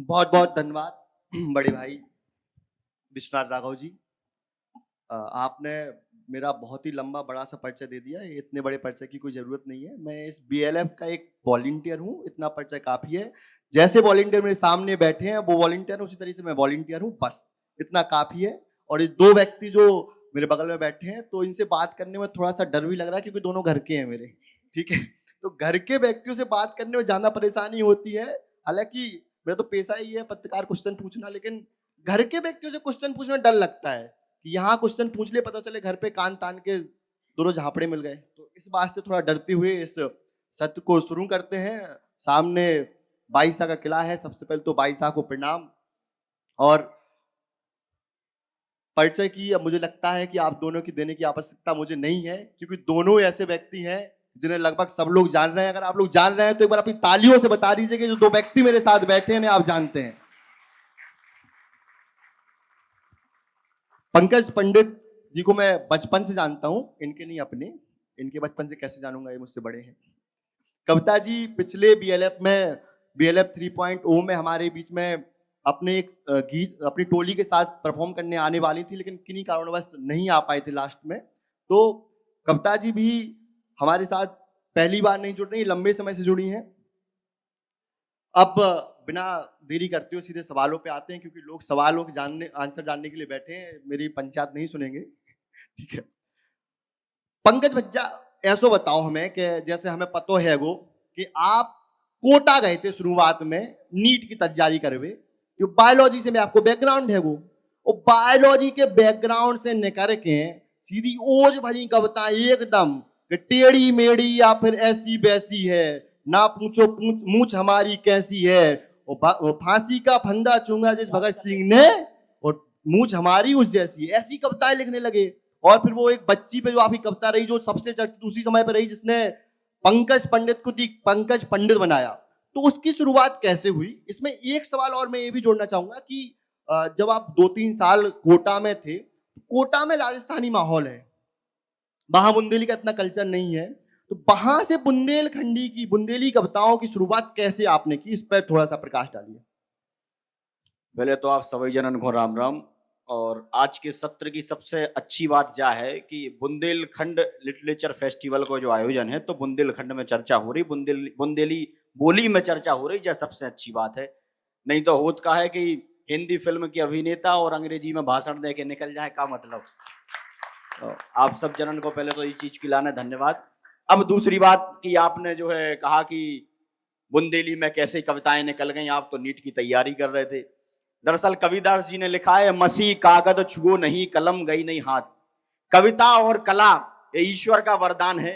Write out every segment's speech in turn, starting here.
बहुत बहुत धन्यवाद बड़े भाई विश्वनाथ राघव जी। आपने मेरा बहुत ही लंबा बड़ा सा परिचय दे दिया। ये इतने बड़े परिचय की कोई ज़रूरत नहीं है। मैं इस बीएलएफ का एक वॉलंटियर हूँ, इतना परिचय काफ़ी है। जैसे वॉलंटियर मेरे सामने बैठे हैं वो वॉलंटियर, उसी तरीके से मैं वॉलंटियर हूँ, बस इतना काफ़ी है। और ये 2 व्यक्ति जो मेरे बगल में बैठे हैं, तो इनसे बात करने में थोड़ा-सा डर भी लग रहा है क्योंकि दोनों घर के हैं मेरे, ठीक है? तो घर के व्यक्तियों से बात करने में ज़्यादा परेशानी होती है। हालाँकि मेरा तो पेशा ही है पत्रकार क्वेश्चन पूछना, लेकिन घर के व्यक्तियों से क्वेश्चन पूछने में डर लगता है कि यहाँ क्वेश्चन पूछ ले, पता चले घर पे कान तान के दोनों झापड़े मिल गए। तो इस बात से थोड़ा डरते हुए इस सत्र को शुरू करते हैं। सामने बाईसा का किला है। सबसे पहले तो बाईसा को प्रणाम। और परिचय की अब मुझे लगता है कि आप दोनों की देने की आवश्यकता मुझे नहीं है, क्योंकि दोनों ऐसे व्यक्ति हैं जिन्हें लगभग सब लोग जान रहे हैं। अगर आप लोग जान रहे हैं तो एक बार अपनी तालियों से बता दीजिए कि जो 2 व्यक्ति मेरे साथ बैठे हैं आप जानते हैं। पंकज पंडित जी को मैं बचपन से जानता हूं, इनके नहीं अपने। इनके बचपन से कैसे जानूंगा, ये मुझसे बड़े हैं। कविता जी पिछले बीएलएफ में, बीएलएफ 3.0 में हमारे बीच में अपने एक गीत अपनी टोली के साथ परफॉर्म करने आने वाली थी, लेकिन किन्हीं कारणवश नहीं आ पाए थे लास्ट में। तो कविता जी भी हमारे साथ पहली बार नहीं जुड़ रही, लंबे समय से जुड़ी हैं। अब बिना देरी करते हुए सीधे सवालों पे आते हैं, क्योंकि लोग सवालों के आंसर जानने के लिए बैठे हैं, मेरी पंचायत नहीं सुनेंगे। ठीक है पंकज भज्जा, ऐसो बताओ हमें कि जैसे हमें पतो है वो कि आप कोटा गए थे शुरुआत में नीट की तैयारी करवे, जो बायोलॉजी से मैं आपको बैकग्राउंड है वो बायोलॉजी के बैकग्राउंड से निकल के सीधी ओज भरी कविता एकदम टेढ़ी मेढ़ी या फिर ऐसी वैसी है, ना पूछो पूछ मूछ हमारी कैसी है, वो फांसी का फंदा चूंगा जिस भगत सिंह ने, और मूछ हमारी उस जैसी, ऐसी कविताएं लिखने लगे। और फिर वो एक बच्ची पे जो आपकी कविता रही जो सबसे चर्चित उसी समय पर रही, जिसने पंकज पंडित को पंकज पंडित बनाया, तो उसकी शुरुआत कैसे हुई? इसमें एक सवाल और मैं ये भी जोड़ना चाहूंगा कि जब आप 2-3 साल कोटा में थे, कोटा में राजस्थानी माहौल है, वहां बुंदेली का इतना कल्चर नहीं है, तो वहां से बुंदेलखंडी की बुंदेली कविताओं की शुरुआत कैसे आपने की, इस पर थोड़ा सा प्रकाश डालिए। पहले तो आप सभी जनन को राम राम। और आज के सत्र की सबसे अच्छी बात क्या है कि बुंदेलखंड लिटरेचर फेस्टिवल को जो आयोजन है, तो बुंदेलखंड में चर्चा हो रही, बुंदेली बोली में चर्चा हो रही, यह सबसे अच्छी बात है। नहीं तो होत का है कि हिंदी फिल्म के अभिनेता और अंग्रेजी में भाषण दे के निकल जाए, का मतलब। तो आप सब जनन को पहले तो ये चीज खिलाना धन्यवाद। अब दूसरी बात कि आपने जो है कहा कि बुंदेली में कैसे कविताएं निकल गई, आप तो नीट की तैयारी कर रहे थे। दरअसल कविदास जी ने लिखा है, मसी कागज छुओ नहीं कलम गई नहीं हाथ। कविता और कला ये ईश्वर का वरदान है।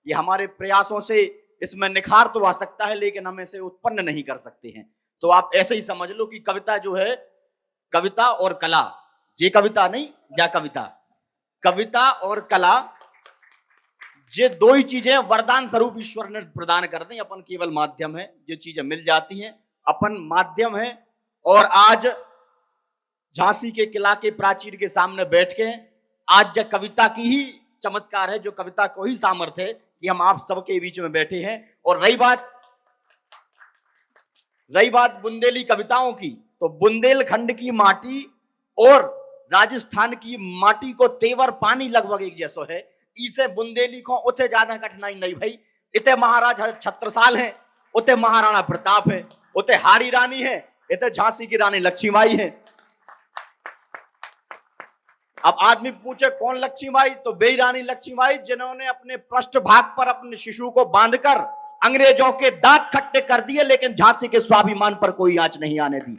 ये हमारे प्रयासों से इसमें निखार तो आ सकता है, लेकिन हम इसे उत्पन्न नहीं कर सकते हैं। तो आप ऐसे ही समझ लो कि कविता जो है, कविता और कला, जे कविता नहीं जा कविता, कविता और कला, ये दो ही चीजें वरदान स्वरूप ईश्वर ने प्रदान कर दी। अपन केवल माध्यम है, ये चीजें मिल जाती हैं, अपन माध्यम है। और आज झांसी के किला के प्राचीर के सामने बैठ के आज जो कविता की ही चमत्कार है, जो कविता को ही सामर्थ्य है कि हम आप सबके बीच में बैठे हैं। और रही बात बुंदेली कविताओं की, तो बुंदेलखंड की माटी और राजस्थान की माटी को तेवर पानी लगभग एक जैसो है। इसे बुंदेली को उते ज्यादा कठिनाई नहीं भाई। इते महाराजा छत्रसाल है, उते महाराणा प्रताप है, उते हारी रानी है, इते झांसी की रानी लक्ष्मीबाई है। अब आदमी पूछे कौन लक्ष्मीबाई, तो बेई रानी लक्ष्मीबाई, जिन्होंने अपने पृष्ठ भाग पर अपने शिशु को बांधकर अंग्रेजों के दांत खट्टे कर दिए, लेकिन झांसी के स्वाभिमान पर कोई आंच नहीं आने दी।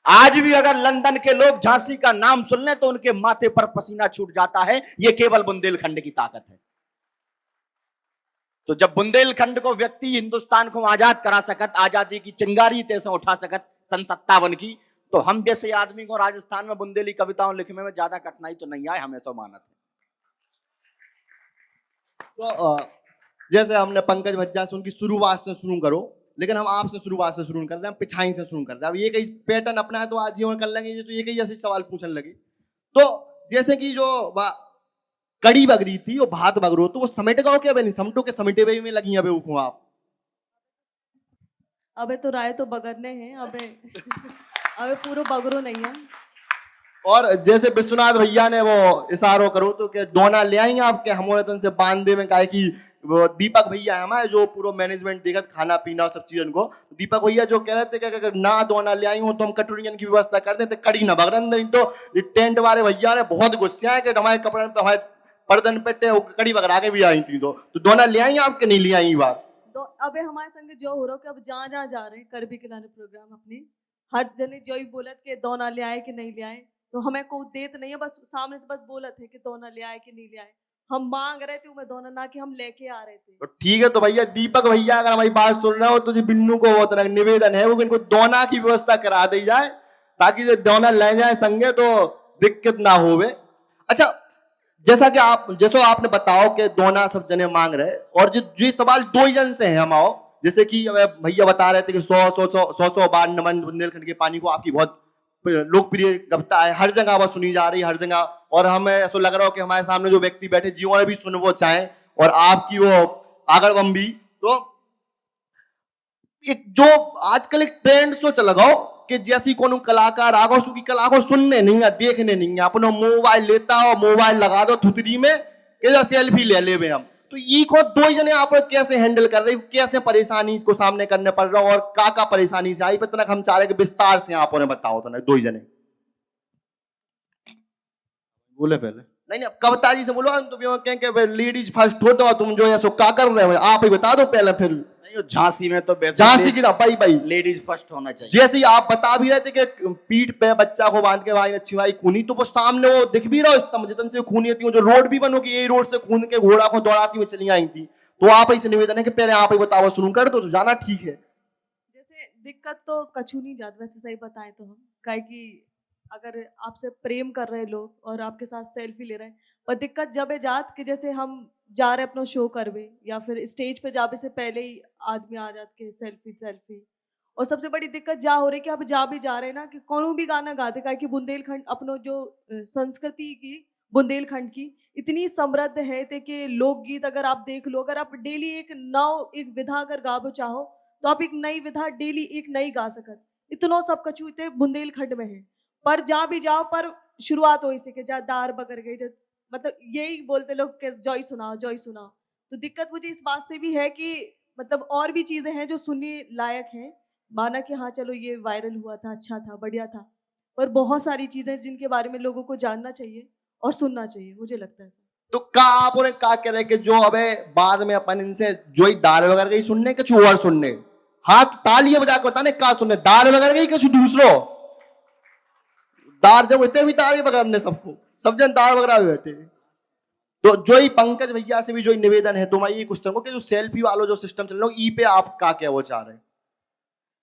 आज भी अगर लंदन के लोग झांसी का नाम सुन लें तो उनके माथे पर पसीना छूट जाता है। यह केवल बुंदेलखंड की ताकत है। तो जब बुंदेलखंड को व्यक्ति हिंदुस्तान को आजाद करा सकत, आजादी की चिंगारी तैसे उठा सकत सन 57 की, तो हम जैसे आदमी को राजस्थान में बुंदेली कविताओं लिखने में ज्यादा कठिनाई तो नहीं आए, हमें तो मानत है। तो जैसे हमने पंकज भज्जा से उनकी शुरुआत से शुरू करो, लेकिन हम आपसे शुरुआत से शुरू कर रहे हैं, हम पिछाई से शुरू कर रहे हैं। अब ये कई पैटर्न अपना है तो आज जीवन कर लेंगे, तो ये कई ऐसे सवाल पूछने लगे। तो जैसे कि जो कड़ी बग रही थी, वो भात बग रो, तो वो समेट गाओ क्या नहीं, समटो के समेटे में लगी है आप। अबे तो राय तो बगरने हैं अबे अबे पूरो बगरो नहीं है। और जैसे विश्वनाथ भैया ने वो इशारो करो तो क्या डोना ले आएंगे आपके हमोरतन से बांधे में, काहे कि वो दीपक भैया है हमारे जो पूरा मैनेजमेंट देगा खाना पीना और सब चीजन को, दीपक भैया जो कह रहे थे कि अगर ना डोना ले आई हो तो हम कटोरियन की व्यवस्था कर देते, कड़ी ना बगरन नहीं तो ये टेंट वाले भैया ने बहुत गुस्से आए कि हमारे कपड़े पे हमारे पर्दन पे कड़ी बगरा के भी आई थी, तो डोना ले आई आपके नहीं ले आई बार? तो अबे हमारे संग जो हो रहा है कि अब जहाँ जहाँ जा रहे हैं कर भी खिलाने प्रोग्राम अपने, हर जने जो ही बोलत के दोना ले आए कि नहीं ले आए, तो हमें को देत नहीं है, बस सामने से बस बोलत है कि दोना ले आए कि नहीं ले आए। हम मांग रहे थे मैं दोना, ना कि हम लेके आ रहे थे। तो ठीक है, तो भैया दीपक भैया अगर हमारी बात सुन रहे हो तो जी बिन्नू को वो तरह निवेदन है वो इनको दोना की व्यवस्था करा दी जाए ताकि जो दोना ले जाए संगे तो दिक्कत ना होवे। अच्छा, जैसा कि जैसा आपने बताओ कि दोना सब जने मांग रहे, और जो सवाल दो ही जन से है हम आओ, जैसे कि भैया बता रहे थे कि 100 बार नमन बुंदेलखंड के पानी को, आपकी बहुत लोकप्रिय कविता है, हर जगह वह सुनी जा रही, हर जगह, और हमें ऐसा लग रहा हो कि हमारे सामने जो व्यक्ति बैठे जीवन भी सुन वो चाहे और आपकी वो आगड़बम भी। तो एक जो आजकल एक ट्रेंड सो चल गो कि जैसी कोनो कलाकार आगो की कला को सुनने नहीं है, देखने नहीं है, अपना मोबाइल लेता हो, मोबाइल लगा दो थुतरी में कि सेल्फी ले ले हम। तो ये को दो ही जने आप कैसे हैंडल कर रहे हो, कैसे परेशानी इसको सामने करने पड़ रहा और का परेशानी से आई पे तक हम चाह रहे कि विस्तार से आप बताओ तो ना दो ही जने बोले पहले। नहीं नहीं, कविता जी से बोलो, हम तो कहेंगे लेडीज फर्स्ट हो तो तुम जो है सो क्या कर रहे हो, आप ही बता दो पहले। फिर नहीं, झांसी में तो झांसी की ना भाई लेडीज फर्स्ट होना चाहिए। जैसे ही आप बता भी रहे थे कि पीठ पे बच्चा को बांध के भाई अच्छी भाई खूनी, तो वो सामने वो दिख भी रहा हो स्तंभ जितन से खूनी थी, जो रोड भी बनो कि यही रोड से खून के घोड़ा को दौड़ाती हुई चली आई थी। तो आप ही से निवेदन है कि पहले आप ही बताओ, शुरू कर दो तो जाना ठीक है। जैसे दिक्कत तो कछु नहीं जात, वैसे सही बताएं तो हम काहे कि अगर आपसे प्रेम कर रहे लोग और आपके साथ सेल्फी ले रहे हैं, पर दिक्कत जब है जात कि जैसे हम जा रहे अपना शो करवे या फिर स्टेज पे जावे से पहले ही आदमी आ जात के सेल्फी। और सबसे बड़ी दिक्कत जा हो रही कि आप जा भी जा रहे ना कि कोनो भी गाना गाते, काहे कि बुंदेलखंड अपनो जो संस्कृति की बुंदेलखंड की इतनी समृद्ध है ते कि लोकगीत अगर आप देख लो, अगर आप डेली एक विधा अगर गाबो चाहो तो आप एक नई विधा डेली एक नई गा सकत, इतनो सब कछु इतने बुंदेलखंड में है। पर जहाँ भी जाओ पर शुरुआत हो इसे कि जा दार बकर गई, मतलब यही बोलते लोग कि जॉय सुनाओ जॉय सुनाओ। तो दिक्कत मुझे इस बात से भी है कि मतलब और भी चीजें हैं जो सुनने लायक हैं, माना कि हाँ चलो ये वायरल हुआ था, अच्छा था, बढ़िया था, पर बहुत सारी चीजें जिनके बारे में लोगों को जानना चाहिए और सुनना चाहिए, मुझे लगता है ऐसा। तो का आप उन्हें का कह रहे कि जो अबे बाद में अपन इनसे जो ही दार वगैरह गई सुनने के और सुनने, हाथ तालियां बजा के बताने का सुनने, दार वगैरह गई कुछ दूसरो दार जब इतने भी ताली बगरने सबको, सब जन दार वगैरह भी बैठे। तो जो ही पंकज भैया से भी जो ही निवेदन है तुम्हारी ये क्वेश्चन को कि जो सेल्फी वालों जो सिस्टम चल रहा है ई पे आप का क्या वो चाह रहे हैं?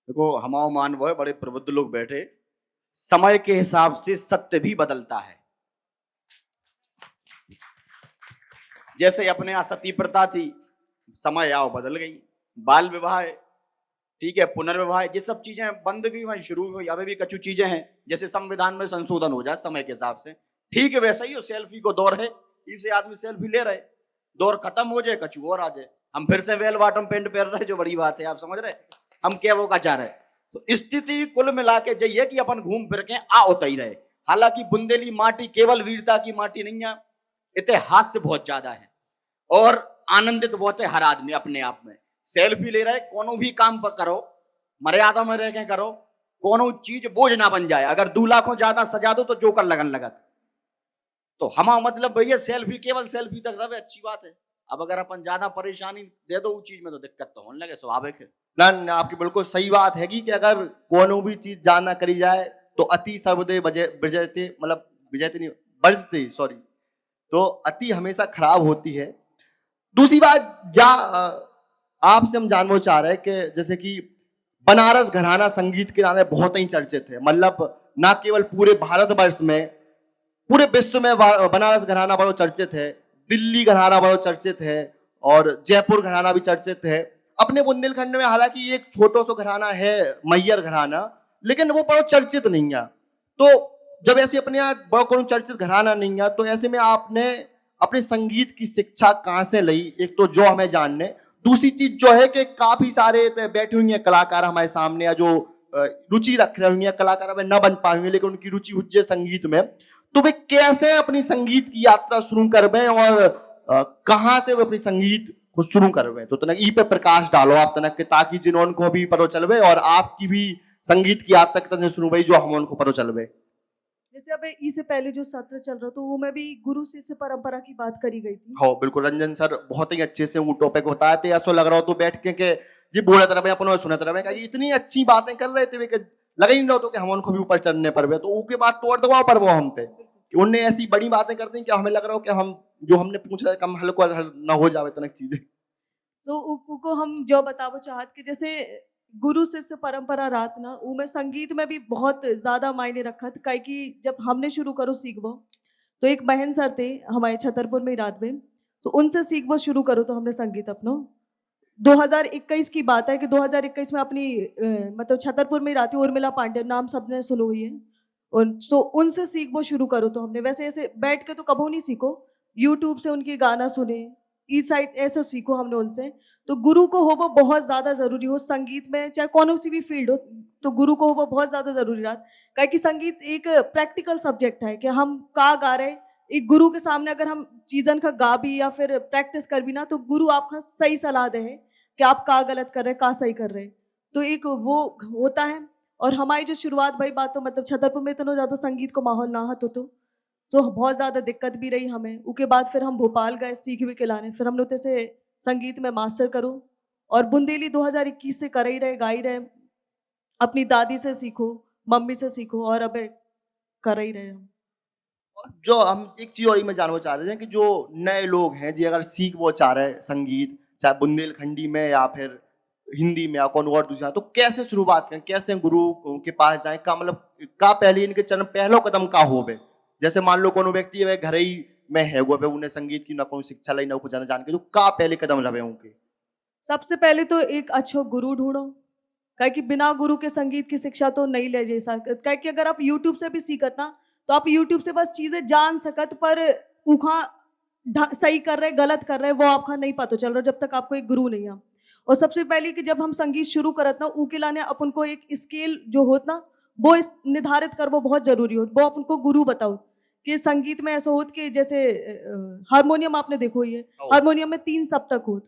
देखो हमारा मान वो है, बड़े प्रबुद्ध लोग बैठे, समय के हिसाब से सत्य भी बदलता है। जैसे अपने यहाँ सती प्रथा थी, समय आओ बदल गई, बाल विवाह है, ठीक है, पुनर्विवाह, ये सब चीजें बंद भी हुई, शुरू हुई, अभी भी कुछ चीजें हैं। जैसे संविधान में संशोधन हो जाए समय के हिसाब से, ठीक है, वैसा ही हो सेल्फी को दौर है, इसे आदमी सेल्फी ले रहे, दौर खत्म हो जाए कछु और आ जाए, हम फिर से वेल बॉटम पैंट पहन रहे, जो बड़ी बात है, आप समझ रहे हम क्या वो का चाह रहे। तो स्थिति कुल मिला के जाइए कि अपन घूम फिर के आ होता ही रहे। हालांकि बुंदेली माटी केवल वीरता की माटी नहीं है, इतिहास से बहुत ज्यादा है और आनंदित बहुत है हर आदमी अपने आप में। सेल्फी ले रहे, कोनो भी काम पर करो मर्यादा में रह के करो, कोनो चीज बोझ ना बन जाए। अगर 2 लाखों ज्यादा सजा दो तो जोकर लगन लगत। तो हमारा मतलब भैया सेल्फी केवल सेल्फी तक रहे, अच्छी बात है। अब अगर अपन ज्यादा परेशानी दे दो उस चीज में तो दिक्कत तो होने लगे, स्वाभाविक है ना। आपकी बिल्कुल सही बात है कि अगर कोनो भी चीज जानना करी जाए तो अति सर्वदे विजयते, मतलब विजयते नहीं वर्जते, सॉरी, तो अति हमेशा खराब होती है। दूसरी बात आपसे हम जानना चाह रहे हैं कि जैसे कि बनारस घराना संगीत के नाम बहुत ही चर्चित है, मतलब ना केवल पूरे भारतवर्ष में, पूरे विश्व में बनारस घराना बड़ा चर्चित है, दिल्ली घराना बड़ा चर्चित है और जयपुर घराना भी चर्चित है। अपने बुंदेलखंड में हालांकि एक छोटा सा घराना है मैयर घराना, लेकिन वो बड़ा चर्चित नहीं है। तो जब ऐसे अपने यहाँ बड़ा कोनो चर्चित घराना नहीं है, तो ऐसे में आपने अपने संगीत की शिक्षा कहाँ से ली, एक तो जो हमें जानने, दूसरी चीज जो है कि काफी सारे बैठे हुए हैं कलाकार हमारे सामने, या जो रुचि रख रहे होंगे, कलाकार अब न बन पाएंगे लेकिन उनकी रुचि हुज्जे संगीत में, तो वे कैसे अपनी संगीत की यात्रा शुरू करवे और कहाँ से वे अपनी संगीत को शुरू करवे, तो तनक ई पे प्रकाश डालो आप तनक के, ताकि जिन्होंने को भी पता चलवे और आपकी भी संगीत की यात्रा कितने शुरू हुई जो हम उनको पता चलवे। जैसे अब इससे पहले जो सत्र चल रहा था वो में भी गुरु शिष्य परंपरा की बात करी गई थी। हाँ बिल्कुल, रंजन सर बहुत ही अच्छे से वो टॉपिक बताए थे, ऐसा लग रहा हो तो बैठ के जी बोलते रहे अपन सुनते रहे, इतनी अच्छी बातें कर रहे थे कि लगा ही नहीं रहा तो कि हम उनको भी ऊपर चढ़ने पर, तो उसके बाद तोड़ दबाव पर वो हम पे कि उनने ऐसी बड़ी बातें कर दी कि हमें लग रहा हो कि हम जो हमने पूछा कम हल्को न हो जावे तनक चीजें। तो उनको हम जो बतावो चाहत कि जैसे गुरु शिष्य परंपरा रात ना उमें संगीत में भी बहुत ज्यादा मायने रखा था, काहे कि जब हमने शुरू करो सीखबो तो एक बहन सर थे हमारे छतरपुर में रात में, तो उनसे सीखबो शुरू करो तो हमने संगीत अपनो 2021 की बात है कि 2021 में अपनी मतलब छतरपुर में रहती उर्मिला पांडे, नाम सबने सुनो हुई है, तो उनसे सीखबो शुरू करो तो हमने वैसे ऐसे बैठ के तो कभी नहीं सीखो, यूट्यूब से उनके गाना सुने, इस साइड ऐसे सीखो हमने उनसे। तो गुरु को हो वो बहुत ज्यादा जरूरी हो संगीत में, चाहे कौन सी भी फील्ड हो, तो गुरु को हो वो बहुत ज्यादा जरूरी रहा, काहे कि संगीत एक प्रैक्टिकल सब्जेक्ट है कि हम का गा रहे, एक गुरु के सामने अगर हम चीजन का गा भी या फिर प्रैक्टिस कर भी ना तो गुरु आपका सही सलाह दे है कि आप का गलत कर रहे का सही कर रहे, तो एक वो होता है। और हमारी जो शुरुआत भाई बात तो मतलब छतरपुर में इतना ज्यादा संगीत को माहौल ना हतो तो बहुत ज्यादा दिक्कत भी रही हमें। उसके बाद फिर हम भोपाल गए सीख भी के लाने, फिर हमने उतने से संगीत में मास्टर करो और बुंदेली 2021 से कर ही रहे, गा ही रहे, अपनी दादी से सीखो, मम्मी से सीखो और अब कर ही रहे हम। जो हम एक चीज और मैं जानना चाह रहे थे कि जो नए लोग हैं जी अगर सीख वो चाह रहे हैं संगीत, चाहे बुंदेलखंडी में या फिर हिंदी में या कौन और दूसरा, तो कैसे शुरुआत करें, कैसे गुरु के पास जाएं, का मतलब का पहले इनके चरण पहलो कदम का होवे, जैसे मान लो कोनो व्यक्ति है घर ही में है वो उन्हें संगीत की ना कोई शिक्षा लाई ना कुछ जान के, तो का पहले कदम रहे उनके। सबसे पहले तो एक अच्छा गुरु ढूंढो, काहे कि बिना गुरु के संगीत की शिक्षा तो नहीं ले जा सकत, काहे कि अगर आप यूट्यूब से भी सीखत ना तो आप यूट्यूब से बस चीजें जान सकत, पर उखा सही कर रहे गलत कर रहे वो आपका नहीं पता चल रहा जब तक आपको एक गुरु नहीं है। और सबसे पहले कि जब हम संगीत शुरू करत ना ऊके लाने अपन को एक स्केल जो होत ना वो निर्धारित कर वो बहुत जरूरी होत, वो अपन को गुरु बताओ कि संगीत में ऐसा होत कि जैसे हारमोनियम आपने देखो ही है, हारमोनियम में 3 सप्तक होत,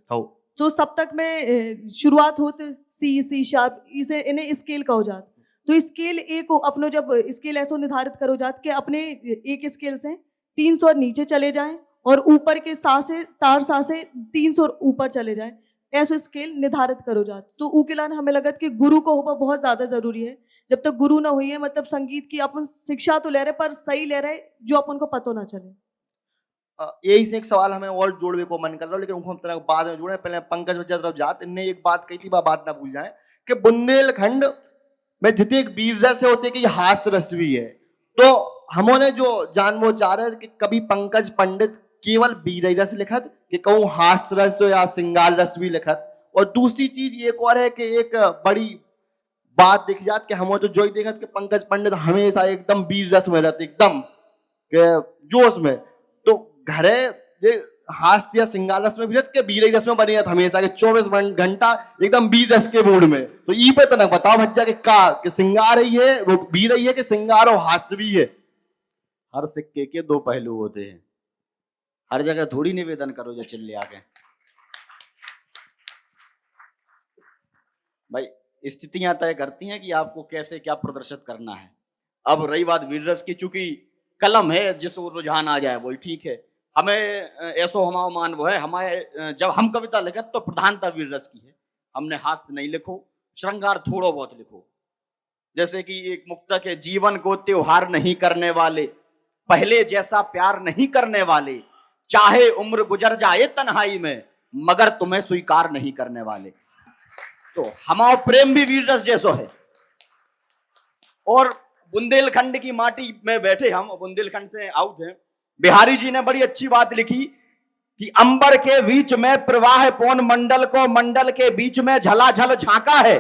तो सप्तक में शुरुआत होत सी शार्प, इसे इन्हें स्केल कहो जात, तो स्केल एक अपनो जब स्केल ऐसा निर्धारित करो जात कि अपने एक स्केल से 300 नीचे चले जाएं और ऊपर के सा से तार सा से 300 ऊपर चले जाएं, ऐसा स्केल निर्धारित करो जात। तो उकेलान हमें लगत कि गुरु को होना बहुत ज्यादा जरूरी है, जब तक गुरु ना हुई है मतलब संगीत की अपन शिक्षा तो ले रहे पर सही ले रहे जो अपन को पता ना चले। यही से एक सवाल हमें और जोड़ने को मन कर रहा है लेकिन उनको हम तरह बाद में जोड़े, पहले पंकज बच्चा तरफ जात, इनने एक बात कही थी बात ना भूल जाए कि बुंदेलखंड में जितने एक वीर रस होते कि हास रस भी है, तो हमने जो जानबो चाह रहे कि कभी पंकज पंडित केवल वीर रस लिखत कि कहूँ हास रस या श्रृंगार रस भी लिखत, और दूसरी चीज एक और है कि एक बड़ी बात देखी जात कि हम तो जो ही देखत कि पंकज पंडित हमेशा एकदम वीर रस में रहते, एकदम जोश में, तो घरे ये हास्य या श्रृंगार रस में भी रहते वीर रस में बने हमेशा के 24 घंटा एकदम वीर रस के मूड में, तो ई पे तना बताओ भज्जा के का कि श्रृंगार ही है वो वीर ही है कि श्रृंगार और हास्य भी है। हर सिक्के के 2 पहलू होते हैं, हर जगह थोड़ी निवेदन करो जो चिल्ले आगे। भाई स्थितियां तय करती हैं कि आपको कैसे क्या प्रदर्शित करना है। अब रही बात वीर रस की, चूंकि कलम है जिसको रुझान आ जाए वही ठीक है, हमें ऐसो हमारा मान वो है, हमारे जब हम कविता लिखे तो प्रधानता वीर रस की है, हमने हास्य नहीं लिखो, श्रृंगार थोड़ा बहुत लिखो, जैसे कि एक मुक्तक है, जीवन को त्योहार नहीं करने वाले, पहले जैसा प्यार नहीं करने वाले, चाहे उम्र गुजर जाए तन्हाई में मगर तुम्हें स्वीकार नहीं करने वाले। तो हमारा प्रेम भी वीर रस जैसो है। और बुंदेलखंड की माटी में बैठे हम, बुंदेलखंड से आउट हैं, बिहारी जी ने बड़ी अच्छी बात लिखी कि अंबर के बीच में प्रवाह पौन मंडल को, मंडल के बीच में झलाझल झांका है,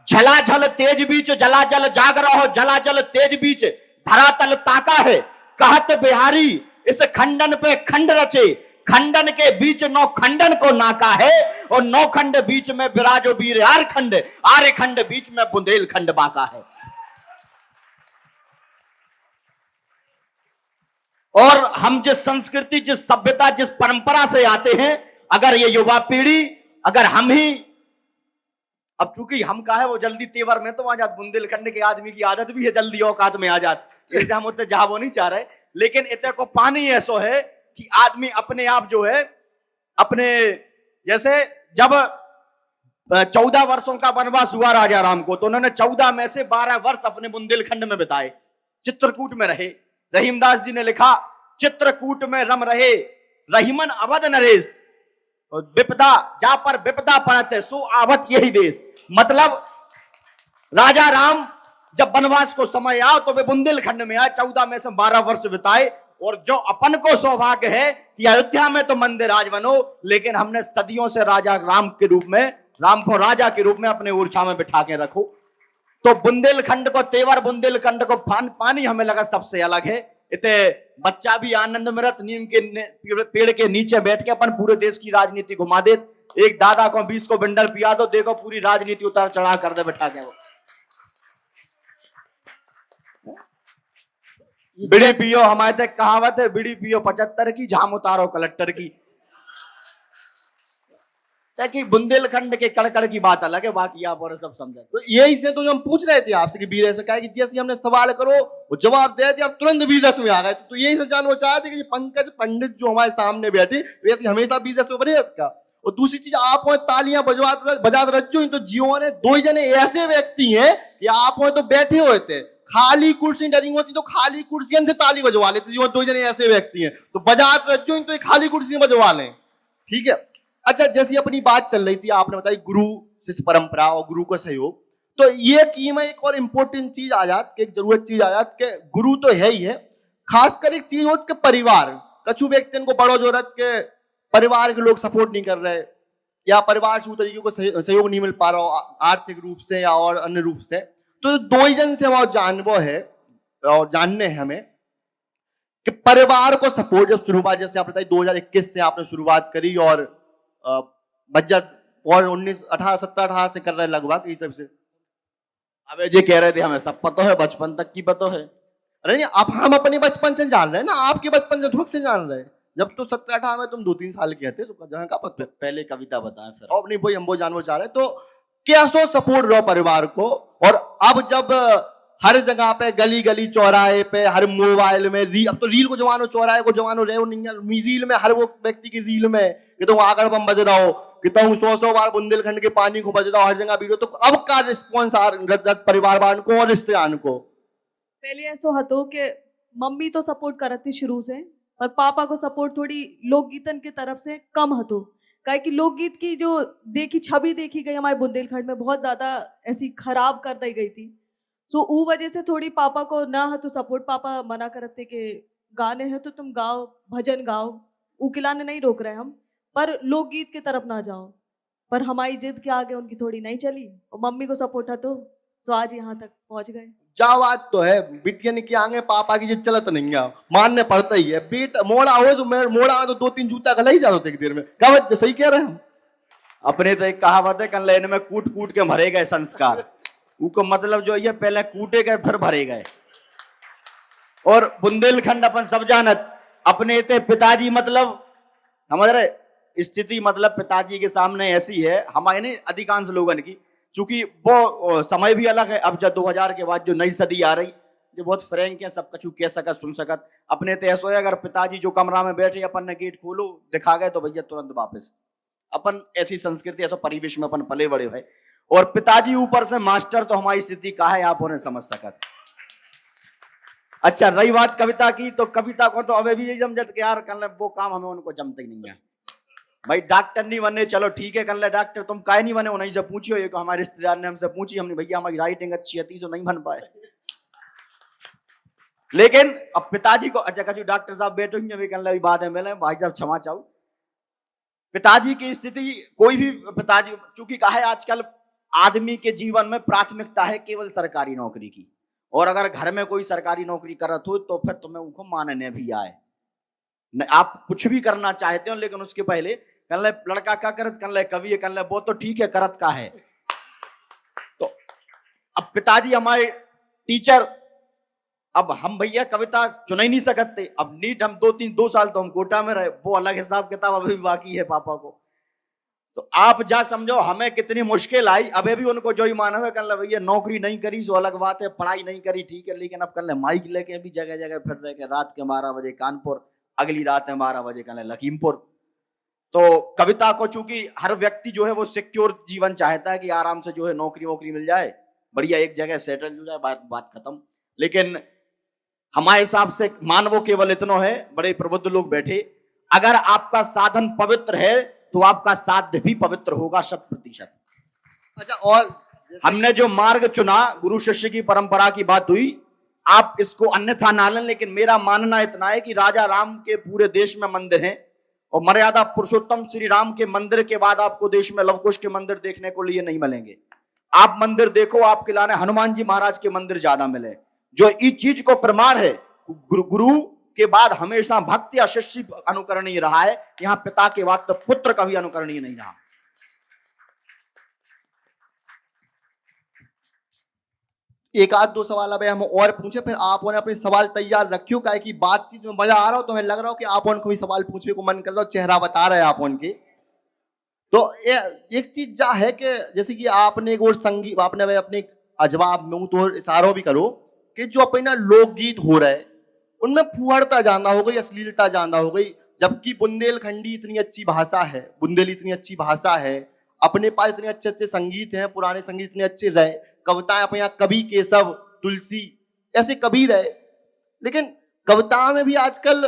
झलाझल तेज बीच जलाजल जाग रहो, जलाजल तेज बीच धरातल ताका है, कहत बिहारी इस खंडन पे खंड रचे, खंडन के बीच नौ खंडन को नाका है, और 9 खंड बीच में विराजो वीर आर्य खंड, आर्य खंड बीच में बुंदेलखंड बाका है। और हम जिस संस्कृति, जिस सभ्यता, जिस परंपरा से आते हैं, अगर ये युवा पीढ़ी, अगर हम ही, अब चूंकि हम का है वो जल्दी तेवर में तो आ जात, बुंदेलखंड के आदमी की आदत भी है जल्दी औकात में आ जात, इसलिए हम उतने जहां वो नहीं चाह रहे, लेकिन इतने को पानी ऐसो है कि आदमी अपने आप जो है अपने, जैसे जब 14 वर्षों का वनवास हुआ राजा राम को, तो उन्होंने 14 में से 12 वर्ष अपने बुंदेलखंड में बिताए, चित्रकूट में रहे। रहीमदास जी ने लिखा, चित्रकूट में रम रहे रहीमन अवध नरेश, विपदा जा पर विपदा पड़त है सो आवत यही देश। मतलब राजा राम जब वनवास को समय आया तो वे बुंदेलखंड में आए, 14 में से 12 वर्ष बिताए। और जो अपन को सौभाग्य है कि अयोध्या में तो मंदिर राज बनो, लेकिन हमने सदियों से राजा राम के रूप में, राम को राजा के रूप में अपने ऊर्जा में बिठा के रखो। तो बुंदेलखंड को तेवर, बुंदेलखंड को पानी हमें लगा सबसे अलग है। इतने बच्चा भी आनंद मिलत, नीम के पेड़ के नीचे बैठ के अपन पूरे देश की राजनीति घुमा दे। एक दादा को 20 को बिंडल पिया दो, देखो पूरी राजनीति उतार चढ़ा कर दे बैठा के। वो बीड़ी पियो, हमारे तक कहावत है, बीड़ी पियो 75 की, झाम उतारो कलेक्टर की। ताकि बुंदेलखंड के कड़कड़ की बात अलग है, बाकी आप और सब समझे। तो यही से तो जो हम पूछ रहे थे आपसे कि बीरस में क्या है कि जैसे हमने सवाल करो वो जवाब दे दिया, आप तुरंत बीरस में आ गए। तो यही से जानना चाह थे कि पंकज पंडित जो हमारे सामने बैठे वैसे हमेशा बीरस में बने का। और दूसरी चीज, आप हो तालियां बजात रज्जो, तो जियो ने 2 जने ऐसे व्यक्ति हैं कि आप हो तो बैठे हुए थे, खाली कुर्सी डरी होती तो खाली कुर्सियों से ताली बजवा लेते। जो 2 जने ऐसे व्यक्ति हैं तो बजात रज्जो, तो खाली कुर्सी बजवा लें, ठीक है। अच्छा, जैसी अपनी बात चल रही थी, आपने बताई गुरु शिष्य परंपरा और गुरु का सहयोग, तो ये की में एक और इम्पोर्टेंट चीज आ जाती, एक जरूरत चीज आ जाती कि गुरु तो है ही है, खासकर एक चीज होती कि परिवार, कछु व्यक्ति को बड़ो जरूरत के परिवार के लोग सपोर्ट नहीं कर रहे, या परिवार से उस तरीके को सहयोग नहीं मिल पा रहा हो आर्थिक रूप से या और अन्य रूप से। तो 2 जन से वहां जानबो है और जानने हैं हमें कि परिवार को सपोर्ट जब शुरुआत, जैसे आप बताइए 2021 से आपने शुरुआत करी और बजट और 19 18 17 18 से कर रहे लगभग इस तरफ से। अबे जी कह रहे थे हमें सब पता है, बचपन तक की पता है। अरे नहीं, अब हम अपने बचपन से जान रहे हैं ना, आपके बचपन से थोड़ा से जान रहे हैं। जब तो 17 18 में तुम 2-3 साल के थे तो जहाँ का पता। पहले कविता बताएं फिर। और नहीं वही हम वो जानना चाह रहे, तो क्या सो सपोर्ट रहो परिवार को। और अब जब हर जगह पे गली गली चौराहे पे हर मोबाइल में अब तो रील को जमानो, चौराहे को जमानो रहे नहीं, रील में हर वो व्यक्ति की रील में कि तुम आकर बम बज रहा हो, कि तुम 100 बार बुंदेलखंड के पानी को बज रहा हो, हर जगह वीडियो। तो अब का रिस्पॉन्स आ परिवार वालों को और रिश्तेदारों को? पहले ऐसा हतो कि मम्मी तो सपोर्ट करती शुरू से, पर पापा को सपोर्ट थोड़ी लोकगीतन की तरफ से कम हतो। काहे कि लोकगीत की जो छवि देखी गई हमारे बुंदेलखंड में बहुत ज्यादा ऐसी खराब कर दी गई थी। तो वो वजह से थोड़ी पापा को ना हतो सपोर्ट, पापा मना करते कि गाने हैं तो तुम गाओ, भजन गाओ, उकिलाने नहीं रोक रहे हम, पर लोकगीत की तरफ ना जाओ। पर हमारी जिद के आगे उनकी थोड़ी नहीं चली और मम्मी को सपोर्ट है तो आज यहाँ तक पहुंच गए। जावाद तो है, बिटियन के आगे पापा की जिद चलत नहीं है, मानने पड़ता ही है। बेट मोड़ा हो तो मोड़ा तो 2-3 जूता गला ही जाते एक देर में। कहावत सही कह रहे हैं हम। अपने तो एक कहावत है, कल लेने में कूट कूट के भरे गए संस्कार। उनको मतलब जो है पहले कूटे गए फिर भरे गए। और बुंदेलखंड अपन सब जानत, अपने थे पिताजी, मतलब समझ रहे स्थिति, मतलब पिताजी के सामने ऐसी है हमारे नहीं अधिकांश लोगों की, चूंकि वो समय भी अलग है। अब जब 2000 के बाद जो नई सदी आ रही, जो बहुत फ्रैंक है, सब कछु कह सकत सुन सकत। अपने तो ऐसा है, अगर पिताजी जो कमरा में बैठे अपन ने गेट खोलो दिखा गए तो भैया तुरंत वापस। अपन ऐसी संस्कृति, ऐसा परिवेश में अपन पले बड़े हुए, और पिताजी ऊपर से मास्टर, तो हमारी स्थिति का है आप उन्हें समझ सकत। अच्छा, रही बात कविता की, तो कविता को तो अभी भी यही समझत कि यार कल वो काम हमें उनको जमते ही नहीं है। भाई डॉक्टर नहीं बने, चलो ठीक है, कर ले डॉक्टर, तुम काहे नहीं बने उन्हीं से पूछियो। ये हमारे रिश्तेदार ने हमसे पूछी, हमने भैया हमारी राइटिंग अच्छी है तो नहीं बन पाए। लेकिन अब पिताजी को, अच्छा कछु डॉक्टर साहब बैठेंगे भी कर ले बात है, मिले भाई साहब क्षमा चाहूं। पिताजी की स्थिति, कोई भी पिताजी, चूंकि कहा है आजकल आदमी के जीवन में प्राथमिकता है केवल सरकारी नौकरी की, और अगर घर में कोई सरकारी नौकरी करत हो तो फिर तुम्हें उनको मानने भी आए। आप कुछ भी करना चाहते हो, लेकिन उसके पहले कन ले लड़का क्या करत, कन ले कवि है, कन ले वो तो ठीक है करत का है। तो अब पिताजी हमारे टीचर, अब हम भैया कविता चुन ही नहीं सकते। अब नीट हम 2 साल तो हम कोटा में रहे, वो अलग हिसाब किताब अभी भी बाकी है पापा को। तो आप जा समझो हमें कितनी मुश्किल आई। अबे भी उनको जो ही माना है, कल भैया नौकरी नहीं करी सो अलग बात है, पढ़ाई नहीं करी ठीक है, लेकिन अब कल माइक लेके भी जगह जगह फिर रहे के, रात के 12 बजे कानपुर, अगली रात में 12 बजे कल लखीमपुर। तो कविता को चूंकि हर व्यक्ति जो है वो सिक्योर जीवन चाहता है कि आराम से जो है नौकरी वोकरी मिल जाए, बढ़िया एक जगह सेटल हो जाए, बात खत्म। लेकिन हमारे हिसाब से मानवो केवल इतना है, बड़े प्रबुद्ध लोग बैठे, अगर आपका साधन पवित्र है तो आपका साध्य भी पवित्र होगा 100%। अच्छा, और हमने जो मार्ग चुना, गुरु शिष्य की परंपरा की बात हुई, आप इसको अन्यथा ना लें, लेकिन मेरा मानना इतना है कि राजा राम के पूरे देश में मंदिर हैं और मर्यादा पुरुषोत्तम श्री राम के मंदिर के बाद आपको देश में लवकुश के मंदिर देखने को लिए नहीं मिलेंगे। आप मंदिर देखो, आपके लाने हनुमान जी महाराज के मंदिर ज्यादा मिले, जो इस चीज को प्रमाण है। गुरु के बाद हमेशा भक्त या शिष्य अनुकरणीय रहा है, यहां पिता के बाद तो पुत्र कभी अनुकरणीय नहीं रहा। एक आध दो सवाल अब हम और पूछे, फिर आप अपने सवाल तैयार रखियो, काहे कि बातचीत में मजा आ रहा हो, तो हमें लग रहा हो कि आप उनको भी सवाल पूछने को मन कर रहा हो, चेहरा बता रहे हैं आप उनके। तो एक चीज जा है कि जैसे कि आपने एक और संगीत, आपने अपने अजवाब में तो इशारों भी करो कि जो अपना लोकगीत हो रहे उनमें फुहड़ता ज्यादा हो गई, अश्लीलता ज्यादा हो गई, जबकि बुंदेलखंडी इतनी अच्छी भाषा है, बुंदेली इतनी अच्छी भाषा है, अपने पास इतने अच्छे अच्छे संगीत हैं, पुराने संगीत इतने अच्छे रहे, कविताएं अपने यहाँ कवि केशव, तुलसी ऐसे कवि रहे, लेकिन कविता में भी आजकल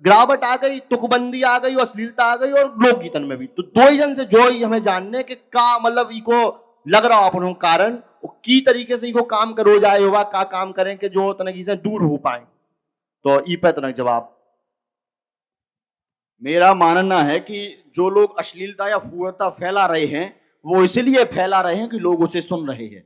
गिरावट आ गई, तुकबंदी आ गई, अश्लीलता आ गई, और लोकगीतन में भी। तो दो ही जन से जो ही हमें जानने के का मतलब इको लग रहा हो अपनों कारण की तरीके से इको काम करो जाए होगा, का काम करें कि जो तनकी से दूर हो पाए। तो ई पे तनक जवाब। मेरा मानना है कि जो लोग अश्लीलता या फूहड़ता फैला रहे हैं वो इसलिए फैला रहे हैं कि लोग उसे सुन रहे हैं।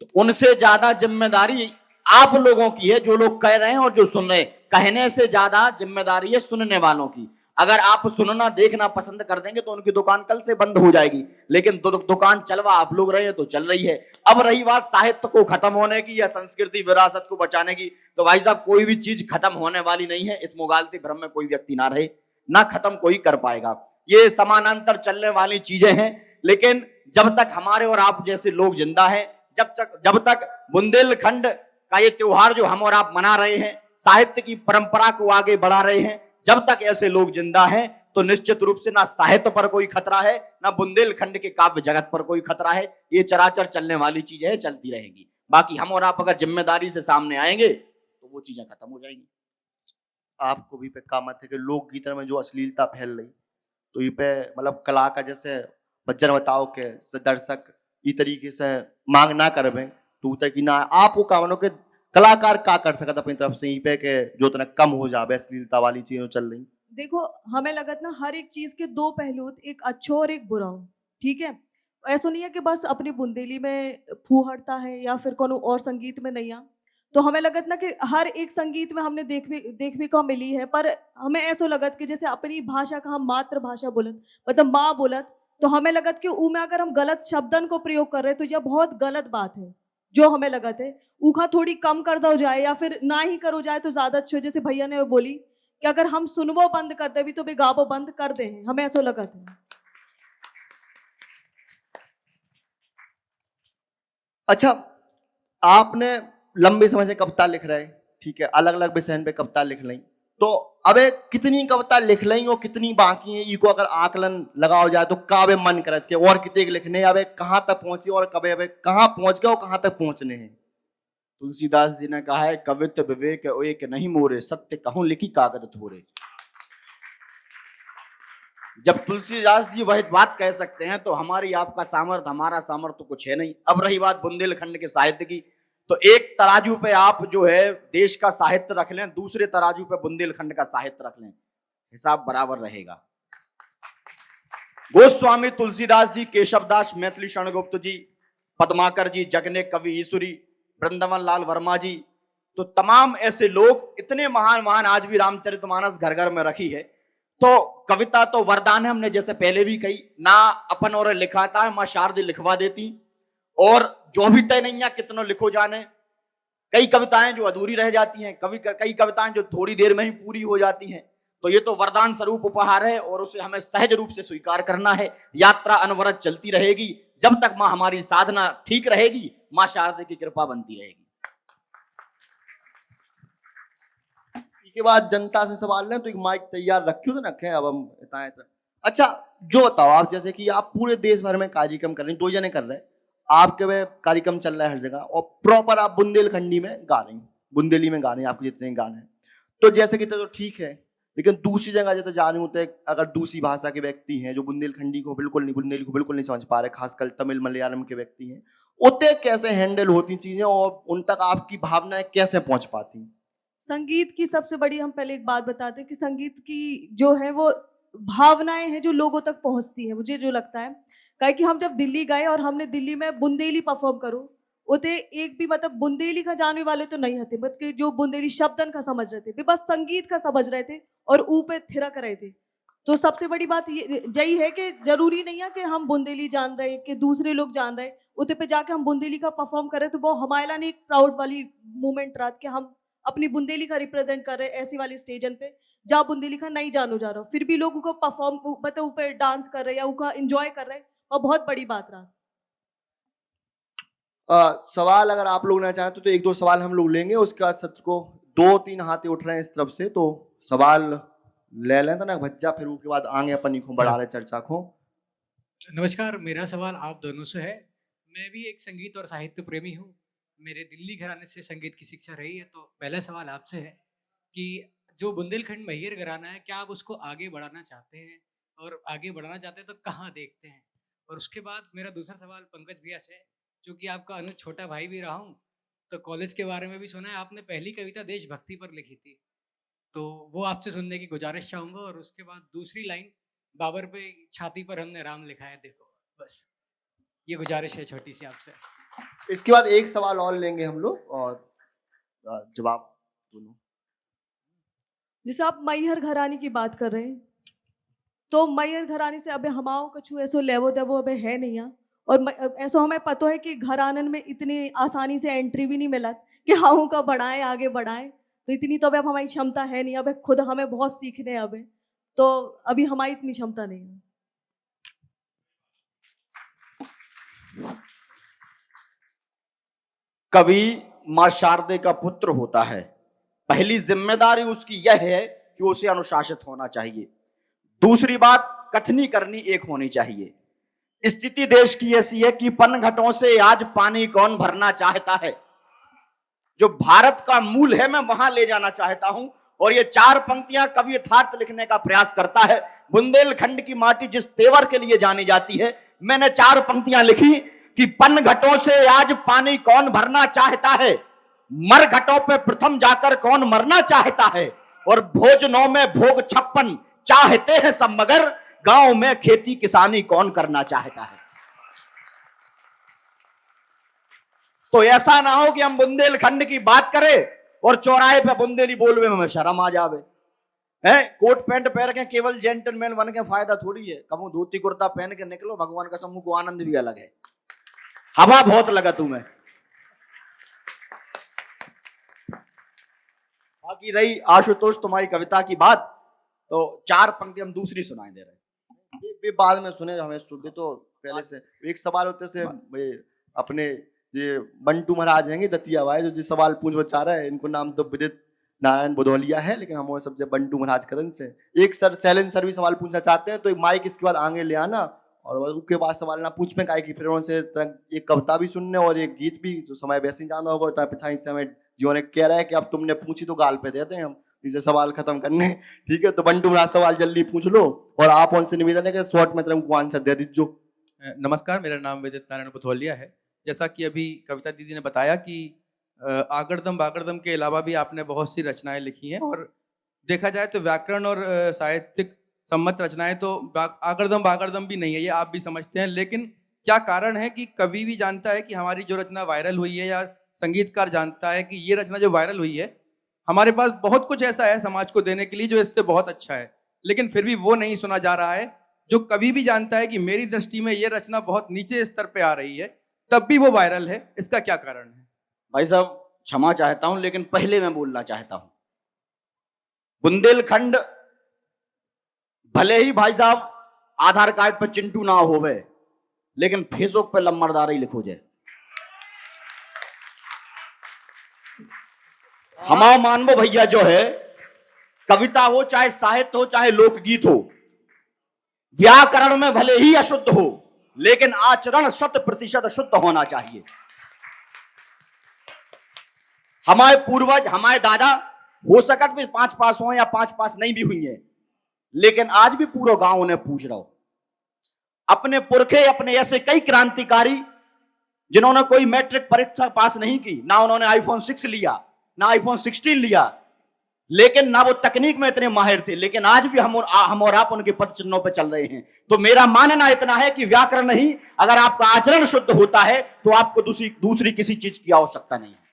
तो उनसे ज्यादा जिम्मेदारी आप लोगों की है, जो लोग कह रहे हैं और जो सुन रहे हैं। कहने से ज्यादा जिम्मेदारी है सुनने वालों की। अगर आप सुनना देखना पसंद कर देंगे तो उनकी दुकान कल से बंद हो जाएगी, लेकिन दुकान चलवा आप लोग रहे हैं तो चल रही है। अब रही बात साहित्य को खत्म होने की या संस्कृति विरासत को बचाने की, तो भाई साहब कोई भी चीज खत्म होने वाली नहीं है। इस मुगालती भ्रम में कोई व्यक्ति ना रहे, ना खत्म कोई कर पाएगा। ये समानांतर चलने वाली चीजें हैं, लेकिन जब तक हमारे और आप जैसे लोग जिंदा हैं, जब तक बुंदेलखंड का ये त्योहार जो हम और आप मना रहे हैं, साहित्य की परंपरा को आगे बढ़ा रहे हैं, जब तक ऐसे लोग जिंदा हैं तो निश्चित रूप से ना साहित्य पर कोई खतरा है, ना बुंदेलखंड के काव्य जगत पर कोई खतरा है। ये चराचर चलने वाली चीजें है, चलती रहेंगी। बाकी हम और आप अगर जिम्मेदारी से सामने आएंगे तो वो चीजें खत्म हो जाएंगी। आपको भी पे का मत है कि लोकगीत में जो अश्लीलता फैल रही, तो ये पे मतलब कला का जैसे बच्चन बताओ के दर्शक ई तरीके से मांग ना करबे तो तक ना आपको का मानो के कलाकार का कर सकत अपनी तरफ से ई पे के जो तना कम हो जावे अश्लीलता वाली चीजें चल रही। देखो हमें लगत ना हर एक चीज के दो पहलू होते, एक अच्छो और एक बुरा हो, ठीक है। ऐसा नहीं है कि बस अपनी बुंदेली में फूहड़ता है या फिर कोनो और संगीत में नहीं आ। तो हमें लगत ना कि हर एक संगीत में हमने देखने को मिली है, पर हमें ऐसा लगत कि जैसे अपनी भाषा का हम मातृभाषा बोलत, मतलब माँ बोलत, तो हमें लगत कि ऊ में अगर हम गलत शब्दन को प्रयोग कर रहे तो यह बहुत गलत बात है। जो हमें लगत है ऊखा थोड़ी कम कर दो जाए या फिर ना ही करो जाए तो ज्यादा अच्छे। जैसे भैया ने बोली कि अगर हम सुनवो बंद कर दे भी तो भी गावो बंद कर दे, हमें ऐसा लगत है। अच्छा, आपने लंबे समय से कविता लिख रहे, ठीक है, अलग अलग विषय पे कविता लिख रही, तो अबे कितनी कविता लिख रही और कितनी बाकी है, इको अगर आकलन लगाओ जाए तो काबे मन करत के और कितने लिखने, अबे कहाँ तक पहुंची और कबे अबे कहाँ पहुंच गए और कहाँ तक पहुंचने हैं। तुलसीदास जी ने कहा है, कवित्व विवेक एक नहीं मोरे, सत्य कहूं लिखी कागज थोरे। जब तुलसीदास जी वह बात कह सकते हैं तो हमारी आपका सामर्थ्य, हमारा सामर्थ्य तो कुछ है नहीं। अब रही बात बुंदेलखंड के साहित्य की, तो एक तराजू पे आप जो है देश का साहित्य रख लें, दूसरे तराजू पे बुंदेलखंड का साहित्य रख लें, हिसाब बराबर रहेगा। गोस्वामी तुलसीदास जी, केशवदास, मैथिली शरण गुप्त जी, पद्माकर जी, जगने कवि ईश्वरी, वृंदावन लाल वर्मा जी, तो तमाम ऐसे लोग, इतने महान महान, आज भी रामचरितमानस घर घर में रखी है। तो कविता तो वरदान है, हमने जैसे पहले भी कही ना, अपन और लिखाता है माँ शारदी लिखवा देती, और जो भी तय नहीं है कितनों लिखो जाने। कई कविताएं जो अधूरी रह जाती हैं, कई कविताएं जो थोड़ी देर में ही पूरी हो जाती हैं। तो ये तो वरदान स्वरूप उपहार है और उसे हमें सहज रूप से स्वीकार करना है। यात्रा अनवरत चलती रहेगी, जब तक माँ हमारी साधना ठीक रहेगी, माँ शारदा की कृपा बनती रहेगी। के बाद जनता से सवाल लें तो एक माइक तैयार रखियो तो रखें। अब हम अच्छा जो बताओ, आप जैसे कि आप पूरे देश भर में कार्यक्रम कर रहे हैं, 2 जने कर रहे हैं, आपके वह कार्यक्रम चल रहा है हर जगह, और प्रॉपर आप बुंदेलखंडी में गा रहे हैं, बुंदेली में गा रहे हैं, आपके जितने गाने हैं। तो जैसे कि तो ठीक है, लेकिन दूसरी जगह जैसे जा रहे होते हैं, अगर दूसरी भाषा के व्यक्ति हैं जो बुंदेलखंडी को बिल्कुल नहीं, बुंदेली को बिल्कुल नहीं समझ पा रहे, खासकर तमिल मलयालम के व्यक्ति हैं, उतने कैसे हैंडल होती चीजें और उन तक आपकी भावनाएं कैसे पहुंच पाती? संगीत की सबसे बड़ी, हम पहले एक बात बताते हैं कि संगीत की जो है वो भावनाएं हैं जो लोगों तक पहुंचती हैं, मुझे जो लगता है। काहे कि हम जब दिल्ली गए और हमने दिल्ली में बुंदेली परफॉर्म करो, उते एक भी मतलब बुंदेली का जानने वाले तो नहीं हते, मतलब कि जो बुंदेली शब्दन का समझ रहे थे, वे बस संगीत का समझ रहे थे और ऊपर थिरक रहे थे। तो सबसे बड़ी बात ये यही है कि जरूरी नहीं है कि हम बुंदेली जान रहे कि दूसरे लोग जान रहे, उते पे जाके हम बुंदेली का परफॉर्म करें तो वो हमारे लिए एक प्राउड वाली मोमेंट रहा कि हम अपनी बुंदेली का रिप्रेजेंट कर रहे हैं ऐसी वाली स्टेजन पे जहाँ बुंदेली का नहीं जानो जा रहा, फिर भी लोग उनको परफॉर्म मतलब ऊपर डांस कर रहे हैं या उनका एंजॉय कर रहे हैं, और बहुत बड़ी बात रहा। सवाल अगर आप लोग ना चाहें तो 1-2 सवाल हम लोग लेंगे, उसके बाद सत्र को 2-3 हाथ उठ रहे हैं इस तरफ से, तो सवाल ले लें तो ना भज्जा, फिर उसके बाद आगे अपन को बढ़ा रहे चर्चा को। नमस्कार, मेरा सवाल आप दोनों से है। मैं भी एक संगीत और साहित्य प्रेमी हूँ, मेरे दिल्ली घराने से संगीत की शिक्षा रही है। तो पहला सवाल आपसे है कि जो बुंदेलखंड मैहर घराना है, क्या आप उसको आगे बढ़ाना चाहते हैं, और आगे बढ़ाना चाहते हैं तो कहाँ देखते हैं? और उसके बाद मेरा दूसरा सवाल पंकज भैया से है, जो कि आपका अनुज छोटा भाई भी रहा हूँ, तो कॉलेज के बारे में भी सुना है, आपने पहली कविता देशभक्ति पर लिखी थी, तो वो आपसे सुनने की गुजारिश चाहूँगा। और उसके बाद दूसरी लाइन, बाबर पे छाती पर हमने राम लिखा है देखो, बस ये गुजारिश है छोटी सी आपसे। इसके बाद एक सवाल और लेंगे हम लोग और जवाब दोनों। जैसे आप मैहर घराने की बात कर रहे हैं, तो मैहर घराने से अबे हमाओ कछु ऐसो लेवो देवो अबे है नहीं यहाँ, और ऐसा हमें पता है कि घरानन में इतनी आसानी से एंट्री भी नहीं मिला कि हाँ का बढ़ाएं आगे बढ़ाएं, तो इतनी तो अब हमारी क्षमता है नहीं, अब खुद हमें बहुत सीखने हैं, अब तो अभी हमारी इतनी क्षमता नहीं है। कवि मां शारदे का पुत्र होता है, पहली जिम्मेदारी उसकी यह है कि उसे अनुशासित होना चाहिए। दूसरी बात, कथनी करनी एक होनी चाहिए। स्थिति देश की ऐसी है कि पनघटों से आज पानी कौन भरना चाहता है, जो भारत का मूल है मैं वहां ले जाना चाहता हूं। और ये 4 पंक्तियां कवि यथार्थ लिखने का प्रयास करता है। बुंदेलखंड की माटी जिस तेवर के लिए जानी जाती है, मैंने 4 पंक्तियां लिखी कि पनघटों से आज पानी कौन भरना चाहता है, मरघटों पे प्रथम जाकर कौन मरना चाहता है, और भोजनों में भोग 56 चाहते हैं सब, मगर गांव में खेती किसानी कौन करना चाहता है। तो ऐसा ना हो कि हम बुंदेलखंड की बात करें और चौराहे पे बुंदेली बोलवे में शर्म आ जावे। है कोट पैंट पहन के केवल जेंटलमैन बन के फायदा थोड़ी है, कबू धोती कुर्ता पहन के निकलो, भगवान का समूह को आनंद भी अलग है। हवा बहुत लगा तुम्हें। बाकी रही आशुतोष तुम्हारी कविता की बात, तो 4 पंक्ति हम दूसरी सुनाई दे रहे हैं। ये बाद में सुने, हमें सुनते तो पहले से एक सवाल होते से अपने ये बंटू महाराज हैं दतिया भाई, जो जिस सवाल पूछना चाह रहे हैं, इनको नाम तो विदित नारायण बुधौलिया है, लेकिन हम सब जब बंटू महाराज करन से एक शैलेंद्र सर भी सवाल पूछना चाहते हैं, तो एक माइक इसके बाद आगे ले आना और उसके बाद सवाल ना पूछ में काहे कि फिर उनसे एक कविता भी सुनने और एक गीत भी, जो समय वैसे ही जाना होगा, तो पिछाई से हमें जियो ने कह रहा है कि अब तुमने पूछी तो गाल पे देते हैं हम इसे सवाल खत्म करने। ठीक है, तो बंटू महाराज सवाल जल्दी पूछ लो और आप उनसे निवेदन है कि शॉर्ट में तुमको आंसर दे दीजिए। नमस्कार, मेरा नाम विदित नारायण बुधौलिया है। जैसा कि अभी कविता दीदी ने बताया कि आगरदम बागरदम के अलावा भी आपने बहुत सी रचनाएं लिखी हैं, और देखा जाए तो व्याकरण और साहित्यिक सम्मत रचनाएं तो आगरदम बागरदम भी नहीं है, ये आप भी समझते हैं। लेकिन क्या कारण है कि कवि भी जानता है कि हमारी जो रचना वायरल हुई है, या संगीतकार जानता है कि ये रचना जो वायरल हुई है, हमारे पास बहुत कुछ ऐसा है समाज को देने के लिए जो इससे बहुत अच्छा है, लेकिन फिर भी वो नहीं सुना जा रहा है। जो कभी भी जानता है कि मेरी दृष्टि में ये रचना बहुत नीचे स्तर पे आ रही है, तब भी वो वायरल है। इसका क्या कारण है? भाई साहब क्षमा चाहता हूं, लेकिन पहले मैं बोलना चाहता हूं, बुंदेलखंड भले ही भाई साहब आधार कार्ड पर चिंटू ना होवे, लेकिन फेसबुक पे लम्बरदार ही लिखो जाए। हमारा मानवो भैया जो है, कविता हो चाहे साहित्य हो चाहे लोकगीत हो, व्याकरण में भले ही अशुद्ध हो, लेकिन आचरण 100% शुद्ध होना चाहिए। हमारे पूर्वज, हमारे दादा हो सकत भी 5 पास हो या 5 पास नहीं भी हुई है, लेकिन आज भी पूरा गांव उन्हें पूछ रहा हो। अपने पुरखे, अपने ऐसे कई क्रांतिकारी जिन्होंने कोई मैट्रिक परीक्षा पास नहीं की, ना उन्होंने आईफोन 6 लिया, ना आईफोन 16 लिया, लेकिन ना वो तकनीक में इतने माहिर थे, लेकिन आज भी हम और आप उनके पद चिन्हों पर चल रहे हैं। तो मेरा मानना इतना है कि व्याकरण नहीं, अगर आपका आचरण शुद्ध होता है तो आपको दूसरी किसी चीज की आवश्यकता नहीं है।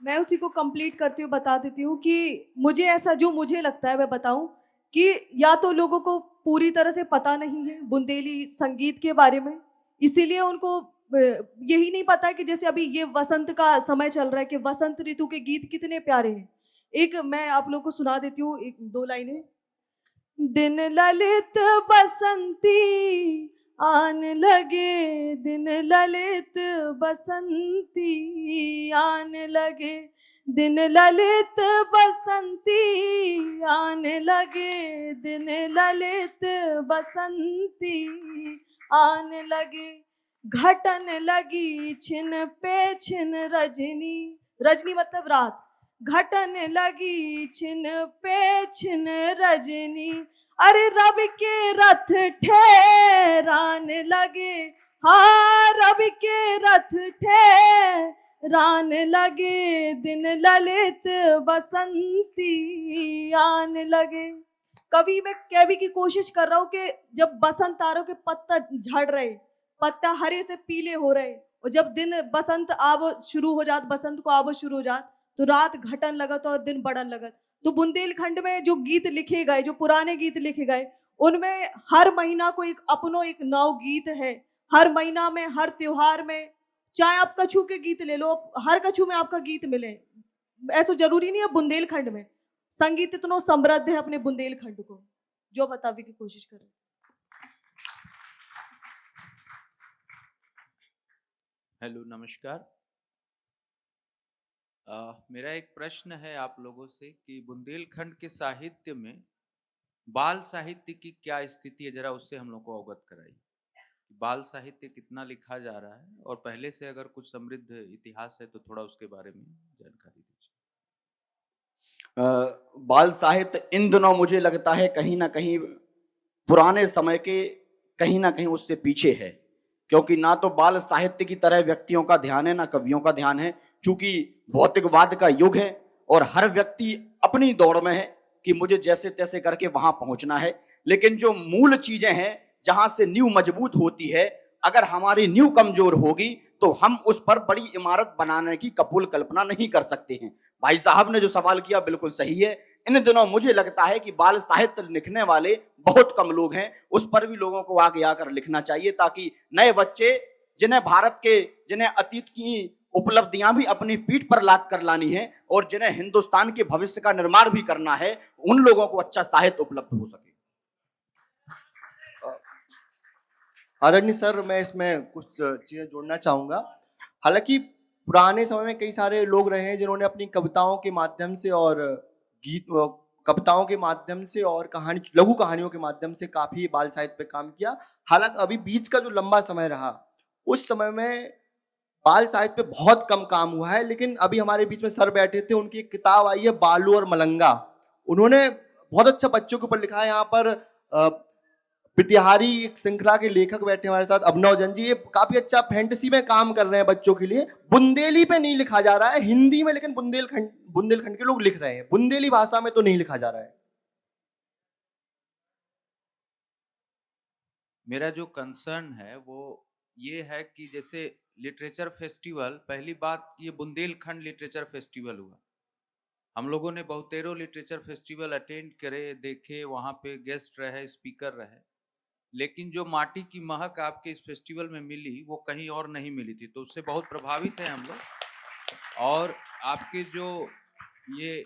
मैं उसी को कंप्लीट करती हूँ, बता देती हूँ कि मुझे ऐसा जो मुझे लगता है मैं बताऊं कि या तो लोगों को पूरी तरह से पता नहीं है बुंदेली संगीत के बारे में, इसीलिए उनको यही नहीं पता है कि जैसे अभी ये वसंत का समय चल रहा है कि वसंत ऋतु के गीत कितने प्यारे हैं। एक मैं आप लोगों को सुना देती हूँ, एक 2 लाइनें। दिन ललित बसंती आन लगे, दिन ललित बसंती आन लगे, दिन ललित बसंती आन लगे, दिन ललित बसंती आन लगे, घटन लगी छिन पे छिन रजनी, रजनी मतलब रात, घटन लगी छिन पे छिन रजनी, अरे रब के रथ ठहरान लगे, हाँ रब के रथ ठहरान लगे, दिन ललित बसंती आन लगे। कभी मैं कहने की कोशिश कर रहा हूँ कि जब बसंत आ रहा हो के पत्ता झड़ रहे, पत्ता हरे से पीले हो रहे, और जब दिन बसंत आव शुरू हो जात, बसंत को आव शुरू हो जात, तो रात घटन लगत और दिन बढ़न लगत। तो बुंदेलखंड में जो गीत लिखे गए, जो पुराने गीत लिखे गए, उनमें हर महीना को एक अपनो एक नव गीत है। हर महीना में, हर त्योहार में, चाहे आप कछु के गीत ले लो, हर कछु में आपका गीत मिले। ऐसा जरूरी नहीं है बुंदेलखंड में, संगीत इतना समृद्ध है अपने बुंदेलखंड को, जो बताने की कोशिश करें। हेलो, नमस्कार। मेरा एक प्रश्न है आप लोगों से कि बुंदेलखंड के साहित्य में बाल साहित्य की क्या स्थिति है, जरा उससे हम लोग को अवगत कराइए। बाल साहित्य कितना लिखा जा रहा है, और पहले से अगर कुछ समृद्ध इतिहास है तो थोड़ा उसके बारे में जानकारी दीजिए। बाल साहित्य इन दिनों मुझे लगता है कहीं ना कहीं पुराने समय के कहीं ना कहीं उससे पीछे है, क्योंकि ना तो बाल साहित्य की तरह व्यक्तियों का ध्यान है, ना कवियों का ध्यान है। चूंकि भौतिकवाद का युग है और हर व्यक्ति अपनी दौड़ में है कि मुझे जैसे तैसे करके वहां पहुंचना है, लेकिन जो मूल चीजें हैं जहां से नींव मजबूत होती है, अगर हमारी नींव कमजोर होगी तो हम उस पर बड़ी इमारत बनाने की कपोल कल्पना नहीं कर सकते हैं। भाई साहब ने जो सवाल किया बिल्कुल सही है। इन दिनों मुझे लगता है कि बाल साहित्य लिखने वाले बहुत कम लोग हैं, उस पर भी लोगों को आगे आकर लिखना चाहिए, ताकि नए बच्चे जिन्हें अतीत की उपलब्धियां भी अपनी पीठ पर लाद कर लानी है और जिन्हें हिंदुस्तान के भविष्य का निर्माण भी करना है, उन लोगों को अच्छा साहित्य उपलब्ध हो सके। आदरणीय सर, मैं इसमें कुछ चीजें जोड़ना चाहूंगा। हालांकि पुराने समय में कई सारे लोग रहे हैं जिन्होंने अपनी कविताओं के माध्यम से और कविताओं के माध्यम से और लघु कहानियों के माध्यम से काफी बाल साहित्य पे काम किया। हालांकि अभी बीच का जो लंबा समय रहा, उस समय में बाल साहित्य पे बहुत कम काम हुआ है। लेकिन अभी हमारे बीच में सर बैठे थे, उनकी एक किताब आई है बालू और मलंगा, उन्होंने बहुत अच्छा बच्चों के ऊपर लिखा है। यहाँ पर प्रतिहारी एक श्रृंखला के लेखक बैठे हमारे साथ, अभिनव जैन जी, ये काफी अच्छा फैंटेसी में काम कर रहे हैं बच्चों के लिए। बुंदेली पे नहीं लिखा जा रहा है, हिंदी में, लेकिन बुंदेलखंड के लोग लिख रहे हैं, बुंदेली भाषा में तो नहीं लिखा जा रहा है। मेरा जो कंसर्न है वो ये है कि जैसे लिटरेचर फेस्टिवल, पहली बात ये बुंदेलखंड लिटरेचर फेस्टिवल हुआ, हम लोगों ने बहुतेरों लिटरेचर फेस्टिवल अटेंड करे, देखे, वहाँ पे गेस्ट रहे, स्पीकर रहे, लेकिन जो माटी की महक आपके इस फेस्टिवल में मिली वो कहीं और नहीं मिली थी, तो उससे बहुत प्रभावित हैं हम लोग। और आपके जो ये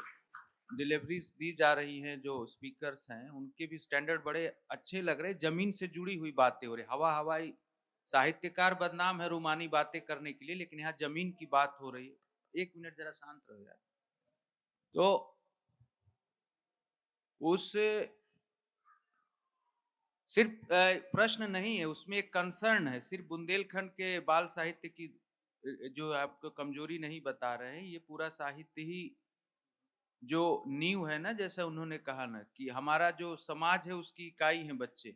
डिलीवरीज दी जा रही हैं, जो स्पीकर्स हैं, उनके भी स्टैंडर्ड बड़े अच्छे लग रहे हैं, जमीन से जुड़ी हुई बातें हो रही। हवाई साहित्यकार बदनाम है रूमानी बातें करने के लिए, लेकिन यहाँ जमीन की बात हो रही है। 1 मिनट जरा शांत रहो यार। तो उस सिर्फ प्रश्न नहीं है, उसमें एक कंसर्न है। सिर्फ बुंदेलखंड के बाल साहित्य की जो आपको कमजोरी नहीं बता रहे हैं, ये पूरा साहित्य ही जो नींव है ना, जैसा उन्होंने कहा ना कि हमारा जो समाज है उसकी इकाई है बच्चे,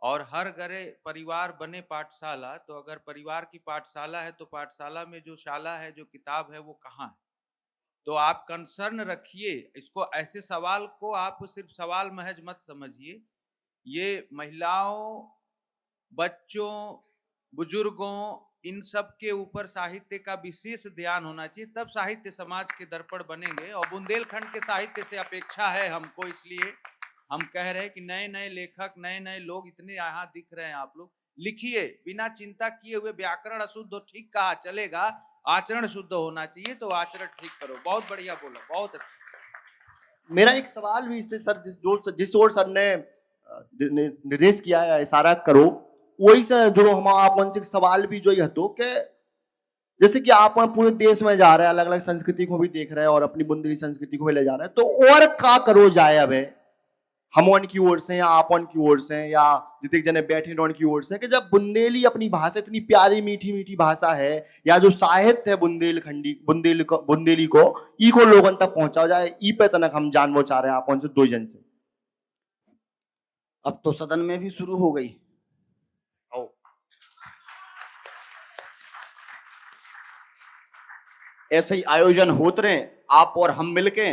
और हर घरे परिवार बने पाठशाला। तो अगर परिवार की पाठशाला है तो पाठशाला में जो शाला है, जो किताब है, वो कहाँ है? तो आप कंसर्न रखिए इसको। ऐसे सवाल को आप सिर्फ सवाल महज मत समझिए। ये महिलाओं, बच्चों, बुजुर्गों, इन सब के ऊपर साहित्य का विशेष ध्यान होना चाहिए, तब साहित्य समाज के दर्पण बनेंगे। और बुंदेलखंड के साहित्य से अपेक्षा है हमको, इसलिए हम कह रहे हैं कि नए नए लेखक, नए नए लोग इतने यहाँ दिख रहे हैं। आप लोग लिखिए बिना चिंता किए हुए। व्याकरण अशुद्ध हो, ठीक कहा, चलेगा, आचरण शुद्ध होना चाहिए, तो आचरण ठीक करो। बहुत बढ़िया बोला, बहुत अच्छा। मेरा एक सवाल भी इससे सर, जिस ओर सर ने निर्देश किया है, इशारा करो, वही से जुड़ो। हम आप उनसे सवाल भी जो ये तो कि जैसे कि आप पूरे देश में जा रहे हैं, अलग अलग संस्कृति को भी देख रहे हैं और अपनी बुंदेली संस्कृति को भी ले जा रहे हैं, तो और का करो जाए अब है हम उनकी ओर से या आप उनकी ओर से या जितने जने बैठे उनकी ओर से, कि जब बुंदेली अपनी भाषा, इतनी प्यारी मीठी मीठी भाषा है, या जो साहित्य है बुंदेलखंडी बुंदेली को ई को लोगन तक पहुंचाओ जाए, ई पे तनक हम जानना चाह रहे हैं आप उनसे 2 जन से। अब तो सदन में भी शुरू हो गई। ऐसे ही आयोजन होते रहे, आप और हम मिलके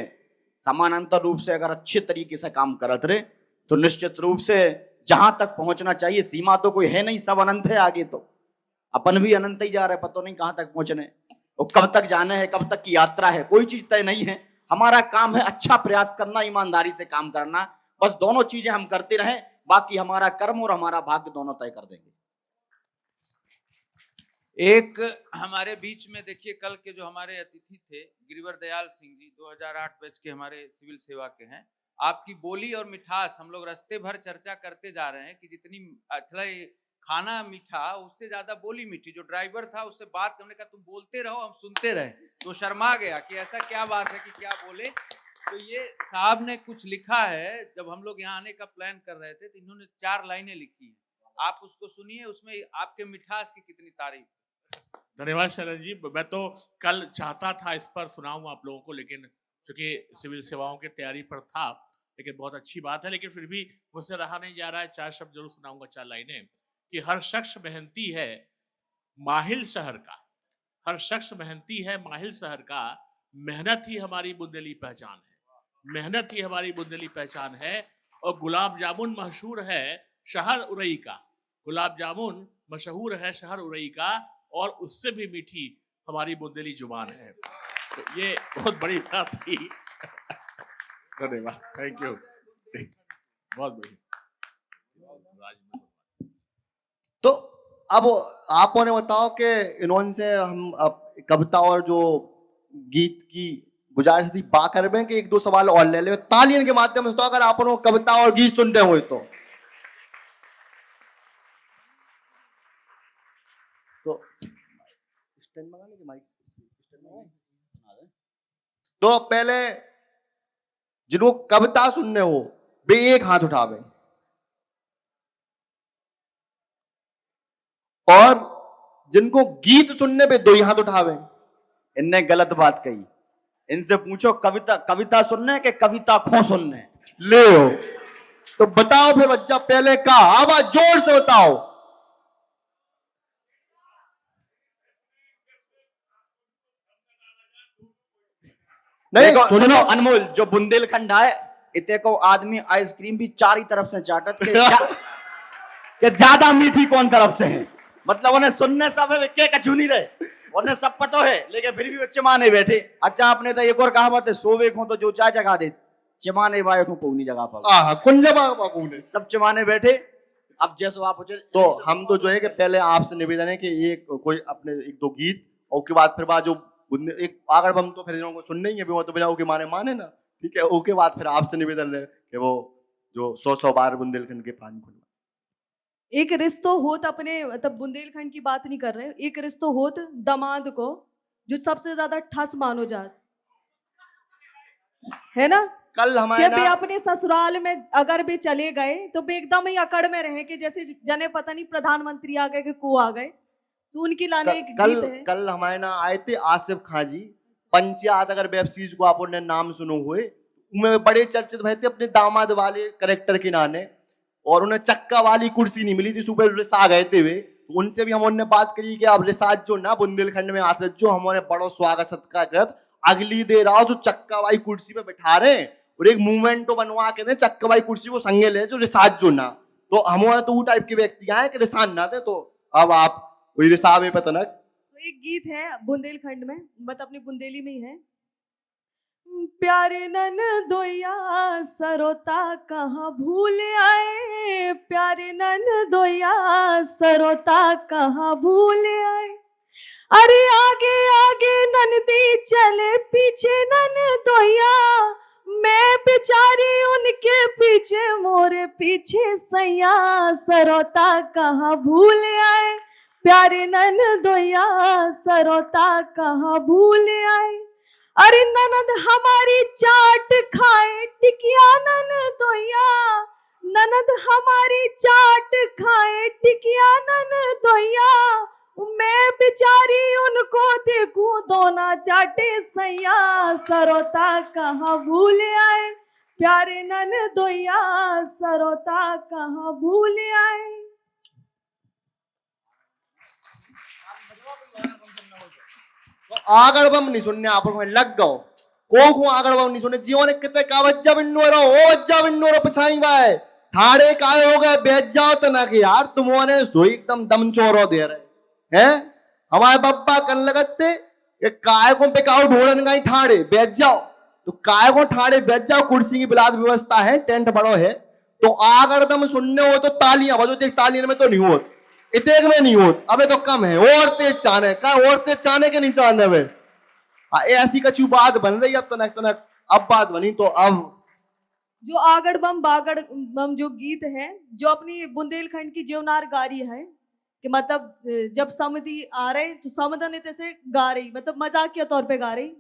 समानांतर रूप से अगर अच्छे तरीके से काम करते रहे, तो निश्चित रूप से जहां तक पहुंचना चाहिए, सीमा तो कोई है नहीं, सब अनंत है। आगे तो अपन भी अनंत ही जा रहे, पता नहीं कहां तक पहुंचने और कब तक जाना है, कब तक की यात्रा है, कोई चीज तय नहीं है। हमारा काम है अच्छा प्रयास करना, ईमानदारी से काम करना, बस दोनों चीजें हम करते रहें, बाकी हमारा कर्म और हमारा भाग्य दोनों तय कर देंगे। एक हमारे बीच में देखिए, कल के जो हमारे अतिथि थे गिरिवर दयाल सिंह जी, 2008 बैच के हमारे सिविल सेवा के हैं। आपकी बोली और मिठास, हम लोग रास्ते भर चर्चा करते जा रहे हैं कि जितनी अच्छा खाना मीठा, उससे ज्यादा बोली मीठी। जो ड्राइवर था उससे बात करने का, तुम बोलते रहो हम सुनते रहे, तो शर्मा गया कि ऐसा क्या बात है कि क्या बोले। तो ये साहब ने कुछ लिखा है, जब हम लोग यहाँ आने का प्लान कर रहे थे तो इन्होंने 4 लाइनें लिखी है, आप उसको सुनिए, उसमें आपके मिठास की कितनी तारीफ। धन्यवाद शरण जी। मैं तो कल चाहता था इस पर सुनाऊं आप लोगों को, लेकिन चूंकि सिविल सेवाओं की तैयारी पर था, लेकिन बहुत अच्छी बात है, लेकिन फिर भी मुझसे रहा नहीं जा रहा है। 4 शब्द जरूर सुनाऊंगा, 4 लाइनें। कि हर शख्स मेहनती है माहिल शहर का, हर शख्स मेहनती है माहिल शहर का, मेहनत ही हमारी बुंदेली पहचान है, मेहनत ही हमारी बुंदेली पहचान है। और गुलाब जामुन मशहूर है शहर उरई का, गुलाब जामुन मशहूर है शहर उरई का, और उससे भी मीठी हमारी बुंदेली जुबान है। तो ये बहुत बड़ी बात थी। धन्यवाद, थैंक यू, बहुत बढ़िया। तो अब आपने बताओ कि इन्होंने हम अब कविता और जो गीत की गुजारिश थी बा कर में कि 1-2 सवाल और ले ले, तालियों के माध्यम से। तो अगर आप कविता और गीत सुनते हो तो पहले जिनको कविता सुनने हो वे एक हाथ उठावे, और जिनको गीत सुनने पे 2 ही हाथ उठावे। इनने गलत बात कही, इनसे पूछो कविता सुनने के कविता खो सुनने ले हो तो बताओ फिर बच्चा, पहले का आवाज जोर से बताओ। नहीं सुनो अनमोल, जो बुंदेलखंड आए इतने को आदमी आइसक्रीम भी 4 ही तरफ से चाटत के ज्यादा मीठी कौन तरफ से है, मतलब उन्हें सुनने सब है के कचू नहीं रहे, उन्हें सब पता है, लेकिन फिर भी वो चमाने बैठे। अच्छा आपने तो एक और कहावत है, सोवे को तो जो चाय जगा दे, चमाने वाय को पौनी जगह पर। कुंजा बाबू ने सब चमाने बैठे। अब जैसो आप तो हम तो जो है कि पहले आपसे निवेदन है कि एक कोई अपने एक दो गीत, और उसके बाद फिर बाद जो एक आगर बम तो फिर इनको सुनने ही है, वो तो बिना ओके माने ना, ठीक है। ओके बाद फिर आपसे निवेदन है कि वो जो 100 बार बुंदेलखंड के पानी खुलवा। एक रिश्तो होत अपने, मतलब बुंदेलखंड की बात नहीं कर रहे, एक रिश्तो होत दामाद को जो सबसे ज्यादा ठस मानो जात है ना, कल हमारे कि वे अपने ससुराल में अगर वे चले गए तो वे एकदम ही अकड़ में रहे कि जैसे जने पता नहीं प्रधानमंत्री आ गए कि को आ गए। तो उनकी लाने एक गीत है। कल हमारे ना आए थे आसिफ खां जी, पंचायत अगर वेब सीरीज को आपने नाम सुनो हुए, उनमें बड़े चर्चित भय थे अपने दामाद वाले करेक्टर के नाने, और उन्हें चक्का वाली कुर्सी नहीं मिली थी, सुपर रिसा गए थे वे। उनसे भी हमने बात करी कि अब रिसाज जो ना बुंदेलखंड में आते जो हमारे बड़ो स्वागत सत्कार करत, अगली देर आओ जो चक्का वाली कुर्सी पे बैठा रहे और एक मूवमेंट तो बनवा के दे चक्का वाली कुर्सी को संगे ले जो रिसाज जो ना, तो हमारे तो वो टाइप के व्यक्ति आए कि रिसान ना थे। तो अब आप वही रिसाब है पता ना। तो एक गीत है बुंदेलखंड में, मतलब अपनी बुंदेली में ही है। प्यारे नन दोया सरोता कहाँ भूल आए, प्यारे नन दोया सरोता कहाँ भूल आए। अरे आगे आगे ननदी चले पीछे नन दोया, मैं बेचारी उनके पीछे मोरे पीछे सैया सरोता कहाँ भूल आए, प्यारे नन दोया सरोता कहाँ भूल आए। अरे ननद हमारी चाट खाए टिकिया नन दोया, ननद हमारी चाट खाए टिकिया नन दोया, मैं बेचारी उनको देखूं दोना चाटे सैया सरोता कहाँ भूल आए, प्यारे नन दोया सरोता कहाँ भूल आए। तो आगर बम नहीं सुनने आप में लग गओ को आगर बम नहीं सुने जीवन कितने का बच्चा बिन्नो रो ओ बच्चा बिन्नो रो पछाई बाय ठाड़े काय हो गए बैठ जाओ तो ना कि यार तुमने सोई एकदम दम चोरो दे रहे हैं। हमारे पप्पा कन लगते कि काय को पे काउ ढोड़न गई ठाड़े बैठ जाओ, तो काय को ठाड़े बैठ जाओ, कुर्सी की बिलास व्यवस्था है, टेंट बड़ो है, तो आगर दम सुनने हो तो तालियां बजो, देख तालियां में तो नहीं होत, इतेक में नहीं होत, अबे तो कम है, और तेज चाने का और तेज चाने के नहीं चाने में ऐसी कछु बात बन रही अब तनक तनक, अब बात बनी तो अब जो आगड़ बम बागड़ बम जो गीत है जो अपनी बुंदेलखंड की जेवनार गारी है कि मतलब जब समधी आ रहे तो समधन से गा रही, मतलब मजाकिया तौर पे गा रही।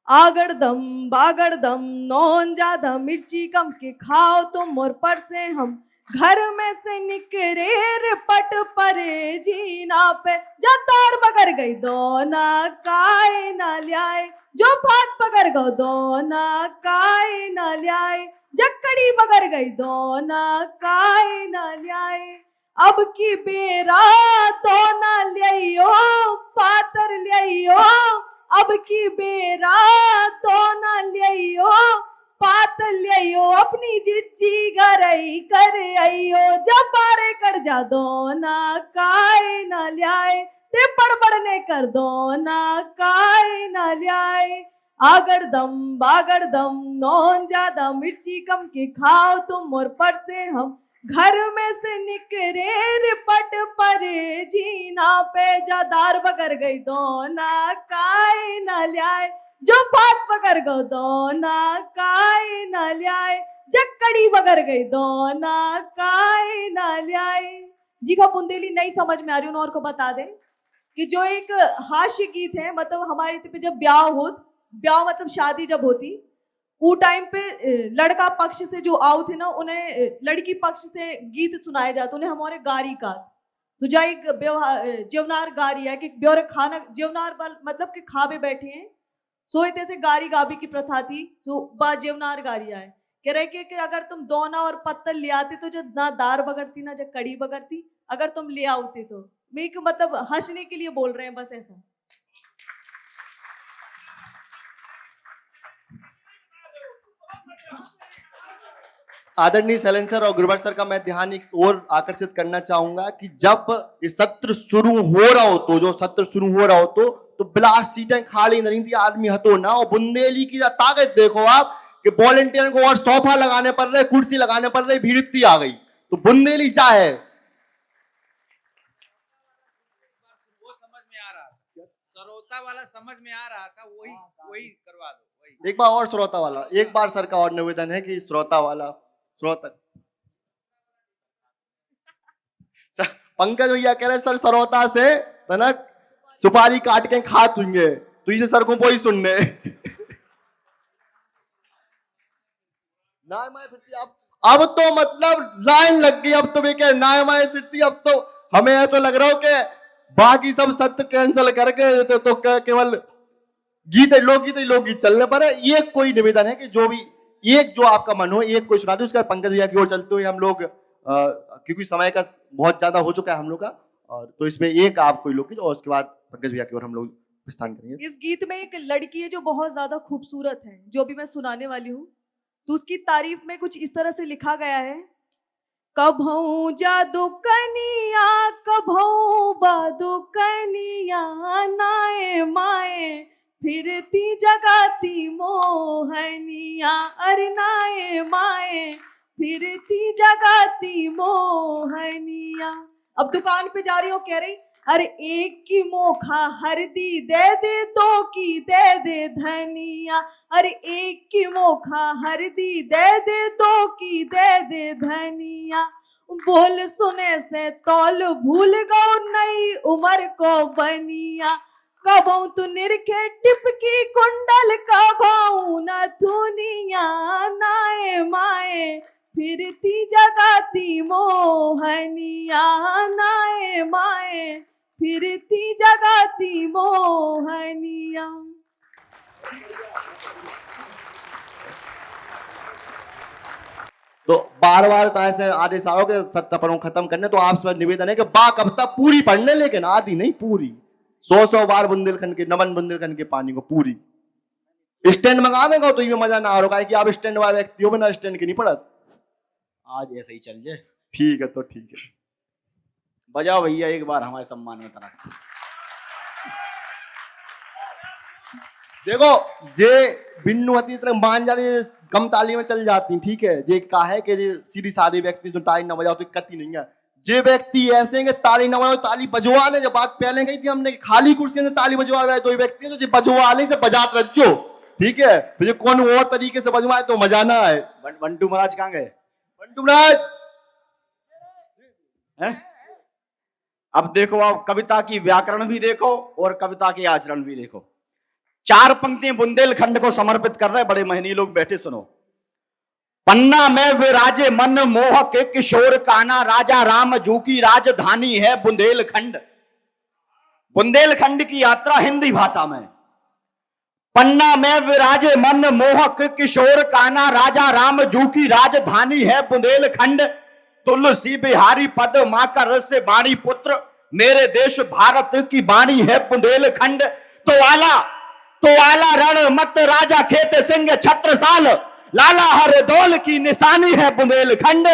आगड़ दम बागड़ दम नौन ज्यादा मिर्ची कम के खाओ तो मोर पर से हम घर में से निकरे रे पट परे जीना पे जतार बगर गई दोना काय ना ल्याए, जो भात पकड़ गो दोना काय ना ल्याए, जकड़ी बगर गई दोना काय ना ल्याए। अब की बेरा दोना लियो पातर लियो, अब की बेरा दोना लियो पातर लियो, अपनी जिज्जी गरई कर आइयो, जब बारे कर जा दोना काय ना ल्याए, ते बड़बड़ ने कर दोना काय ना ल्याए। आगड़ दम बागड़ दम नौन ज्यादा मिर्ची कम के खाओ तुम मोर पर से हम घर में से निकरे रिपट परे जीना पे जादार बगर गई दोना काय ना ल्याए, जो भात बगर गो दोना काय ना ल्याए, जक्कड़ी बगर गई दोना काय ना ल्याए। जी का बुंदेली नहीं समझ में आ रही, और को बता दे कि जो एक हास्य गीत है, मतलब हमारे पे जब ब्याह मतलब शादी जब होती वो टाइम पे लड़का पक्ष से जो आओ थे ना उन्हें लड़की पक्ष से गीत सुनाए जाते, उन्हें हमारे गारी का तो जा एक जेवनार गारी है कि ब्योरे खाना जेवनार मतलब के खाबे बैठे हैं सोए तैसे गारी गाबी की प्रथा थी, जो बा जेवनार गारी आए कह रहे कि अगर तुम दोना और पत्तल ले आते तो जो ना दार बगड़ती ना जो कड़ी बगड़ती, अगर तुम ले आओते तो मैं मतलब हंसने के लिए बोल रहे हैं बस ऐसा। आदरणीय सैलन सर और गुरुवर सर का मैं ध्यान एक और आकर्षित करना चाहूंगा कि जब ये सत्र शुरू हो रहा हो तो जो सत्र शुरू हो रहा हो तो बिलास सीटें खाली नहीं थी, आदमी हतो ना। और बुंदेली की ताकत देखो आप कि वॉलंटियर को और सोफा लगाने पड़ रहे, कुर्सी लगाने पड़ रही, भीड़ इतनी आ गई। तो बुंदेली क्या है? वो समझ में आ रहा था, सरोता वाला समझ में आ रहा था, वही करवा दो, वही। एक बार और श्रोता वाला, एक बार सर का और निवेदन है कि श्रोता वाला श्रोता पंकज भैया कह रहे सर सरोता से ना सुपारी काट के खा तुंगे तो इसे सर को वही सुनने नाय माय फिरती अब तो मतलब लाइन लग गई। अब तो भी क्या नाय माय फिरती, अब तो हमें ऐसा लग रहा हो कि बाकी सब सत्य कैंसिल करके तो केवल लोकगीत चलने पर है। ये कोई निवेदन है कि जो भी एक जो आपका मन हो एक कोई सुना दो, उसका पंकज भैया की ओर चलते हुए हम लोग क्योंकि समय का बहुत ज्यादा हो चुका है हम लोग का, और तो इसमें एक आप कोई लोग और उसके बाद पंकज भैया की ओर हम लोग प्रस्थान करेंगे। इस गीत में एक लड़की है जो बहुत ज्यादा खूबसूरत है, जो भी मैं सुनाने वाली हूँ। तो उसकी तारीफ में कुछ इस तरह से लिखा गया है। कभऊ जादू कनिया कभऊ बादू कनिया नाए माए फिरती जगाती मोहनिया, अरे नाए माए फिरती जगाती मोहनिया। अब दुकान पे जा रही हो, कह रही अरे एक की मोखा हरदी दे दे, दो की दे दे धनिया, अरे एक की मोखा हरदी दे दे, दो की दे दे धनिया। बोल सुने से तौल भूल गो नई उम्र को बनिया, कबऊ तू निरखे टिपकी कुंडल कबऊ न थुनिया, नाए माए फिरती जगाती मोहनिया, नाए माए फिरती जगाती मोहनिया। तो बार बार ऐसे आधे सालों के सत्तापनों खत्म करने, तो आपसे निवेदन है कि बा कविता पूरी पढ़ने, लेकिन आधी नहीं पूरी। 100 बार बुंदेलखंड के नमन बुंदेलखंड के पानी को पूरी स्टैंड मंगा देगा तो ये मजा ना आ रहा है कि आप स्टैंड वाले व्यक्ति हो, बिना स्टैंड के नहीं पढ़त। आज ऐसे ही चल जाए। ठीक है, तो ठीक है, बजाओ भैया एक बार हमारे सम्मान में तरह। देखो जे बिन्नू हती तरह मान जाती कम ताली में चल जाती, ठीक है। जे का है कि जे सीधी सादी व्यक्ति जो ताली ना बजाओ तो कति नहीं है। जे व्यक्ति ऐसे हैं कि ताली ना बजाओ ताली बजवा ले। जब बात पहले कही थी हमने खाली कुर्सी से ताली बजवा है, तो व्यक्ति है जो बजवा ले से बजात रचो, ठीक है। तो ये कौन और तरीके से बजवाए तो मजा ना आए। बंटू महाराज कहाँ गए? बंटू महाराज अब देखो, आप कविता की व्याकरण भी देखो और कविता के आचरण भी देखो। 4 पंक्तियां बुंदेलखंड को समर्पित कर रहे, बड़े महनीय लोग बैठे सुनो। पन्ना में विराजे मन मोहक किशोर काना, राजा राम जू की राजधानी है बुंदेलखंड। बुंदेलखंड की यात्रा हिंदी भाषा में। पन्ना में विराजे मन मोहक किशोर काना, राजा राम जू की राजधानी है बुंदेलखंड। तुलसी बिहारी पद मां का रस से बाणी पुत्र, मेरे देश भारत की बाणी है बुंदेलखंड। तो आला रण मत राजा खेत सिंह छत्रसाल, लाला हर दौल की निशानी है बुंदेलखंड।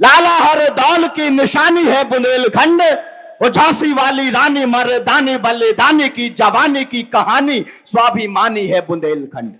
लाला हर दौल की निशानी है बुंदेलखंड। वो झांसी वाली रानी मर्दानी बलिदानी की जवानी की कहानी स्वाभिमानी है बुंदेलखंड।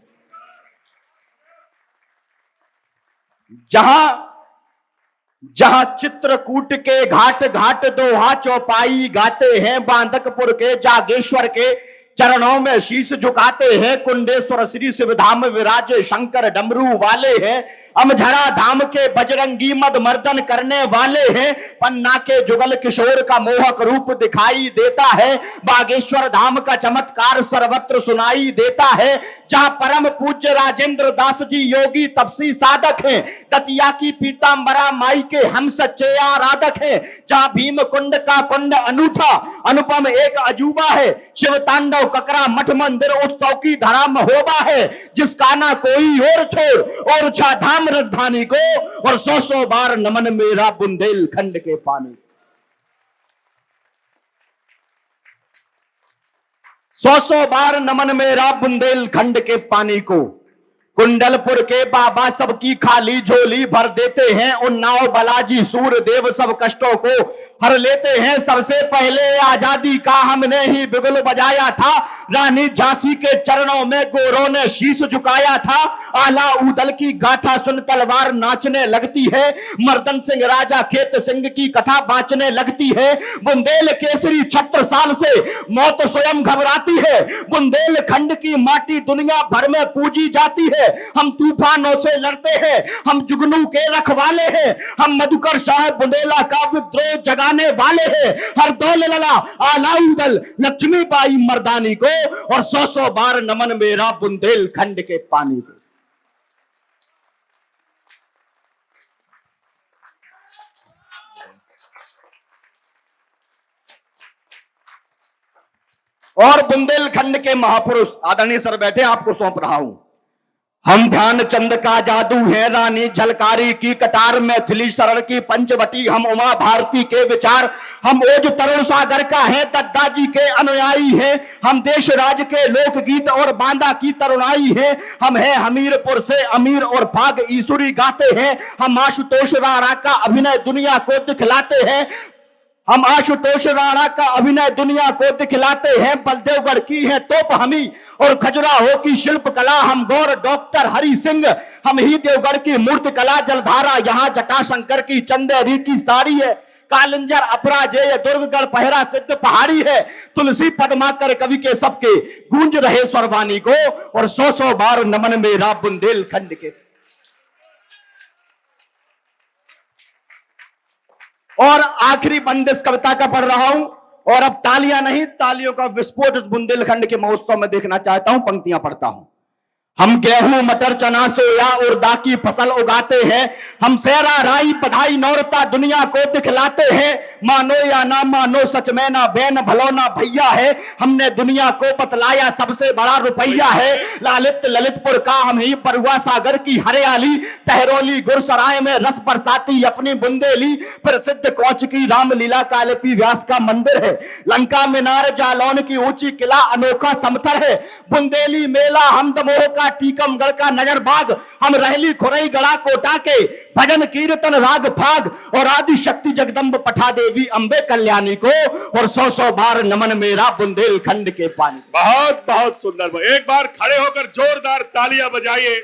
जहां चित्रकूट के घाट घाट दोहा चौपाई गाते हैं, बांदकपुर के जागेश्वर के चरणों में शीश झुकाते हैं, कुंडेश्वर श्री शिवधाम विराजे शंकर डमरू वाले हैं, अमझरा धाम के बजरंगी मद मर्दन करने वाले हैं। पन्ना के जुगल किशोर का मोहक रूप दिखाई देता है, बागेश्वर धाम का चमत्कार सर्वत्र सुनाई देता है। जहां परम पूज्य राजेंद्र दास जी योगी तपसी साधक हैं, दतिया की पीतांबरा माई के हम सच्चे आराधक हैं। जहां भीम कुंड का कुंड अनूठा अनुपम एक अजूबा है, शिव तांडव ककरा मठ मंदिर उत्सव की धरा महोबा है। जिसका ना कोई और छोड़ और उछा धाम राजधानी को, और 100 बार नमन मेरा बुंदेलखंड के पानी। 100 बार नमन मेरा बुंदेलखंड के पानी को। कुंडलपुर के बाबा सबकी खाली झोली भर देते हैं, उन्नाव बालाजी सूरदेव सब कष्टों को हर लेते हैं। सबसे पहले आजादी का हमने ही बिगुल बजाया था, रानी झांसी के चरणों में गोरों ने शीश झुकाया था। आला उदल की गाथा सुन तलवार नाचने लगती है, मर्दन सिंह राजा खेत सिंह की कथा बाँचने लगती है। बुंदेल केसरी 76 साल से मौत स्वयं घबराती है, बुंदेलखंड की माटी दुनिया भर में पूजी जाती है। हम तूफानों से लड़ते हैं, हम जुगनू के रखवाले हैं, हम मधुकर शाह बुंदेला का विद्रोह जगाने वाले हैं। हर दौल लला आलाउदल लक्ष्मीबाई मर्दानी को और 100 बार नमन मेरा बुंदेलखंड के पानी को। और बुंदेलखंड के महापुरुष आदरणीय सर बैठे, आपको सौंप रहा हूं। हम ध्यानचंद का जादू है, रानी झलकारी की कटार, मैथिली शरण की पंचवटी, हम उमा भारती के विचार, हम ओज तरुण सागर का है, दद्दा जी के अनुयायी हैं, हम देश राज के लोकगीत और बांदा की तरुणाई हैं, हम है हमीरपुर से अमीर और भाग ईश्वरी गाते हैं, हम आशुतोष राणा का अभिनय दुनिया को दिखलाते हैं, हम आशुतोष राणा का अभिनय दुनिया को दिखलाते हैं। बलदेवगढ़ की है तोप हमी और खजुराहो की शिल्प कला, हम गौर डॉक्टर हरि सिंह, हम ही देवगढ़ की मूर्ति कला, जलधारा यहाँ जटाशंकर की चंदेरी की साड़ी है, कालिंजर अपराजेय दुर्गगढ़ पहरा सिद्ध पहाड़ी है, तुलसी पद्माकर कवि के सबके गूंज रहे स्वरवाणी को और 100 बार नमन मेरा बुंदेलखंड के। और आखिरी बंदिश कविता का पढ़ रहा हूं और अब तालियां नहीं, तालियों का विस्फोट इस बुंदेलखंड के महोत्सव में देखना चाहता हूं। पंक्तियां पढ़ता हूं। हम गेहूं मटर चना सोया उड़दा की फसल उगाते हैं, हम सेरा राई बधाई नौरता दुनिया को दिखलाते हैं, मानो या ना मानो सच में ना बहन भलो ना भैया है, हमने दुनिया को बतलाया सबसे बड़ा रुपया है। लालित ललितपुर का हम ही परुआ सागर की हरियाली, तहरोली गुरसराय में रस बरसाती अपनी बुंदेली, प्रसिद्ध कौच की रामलीला कालिपी व्यास का मंदिर है, लंका मीनार जालौन की ऊंची किला अनोखा समथर है, बुंदेली मेला हम दमोह का टीकमगढ़ का नजरबाग, हम रहली खुरई गड़ा कोटा के भजन कीर्तन राग फाग और आदि शक्ति जगदम्ब पठा देवी अंबे कल्याणी को और 100 बार नमन मेरा बुंदेलखंड के पानी। बहुत बहुत सुंदर। एक बार खड़े होकर जोरदार तालियां बजाइए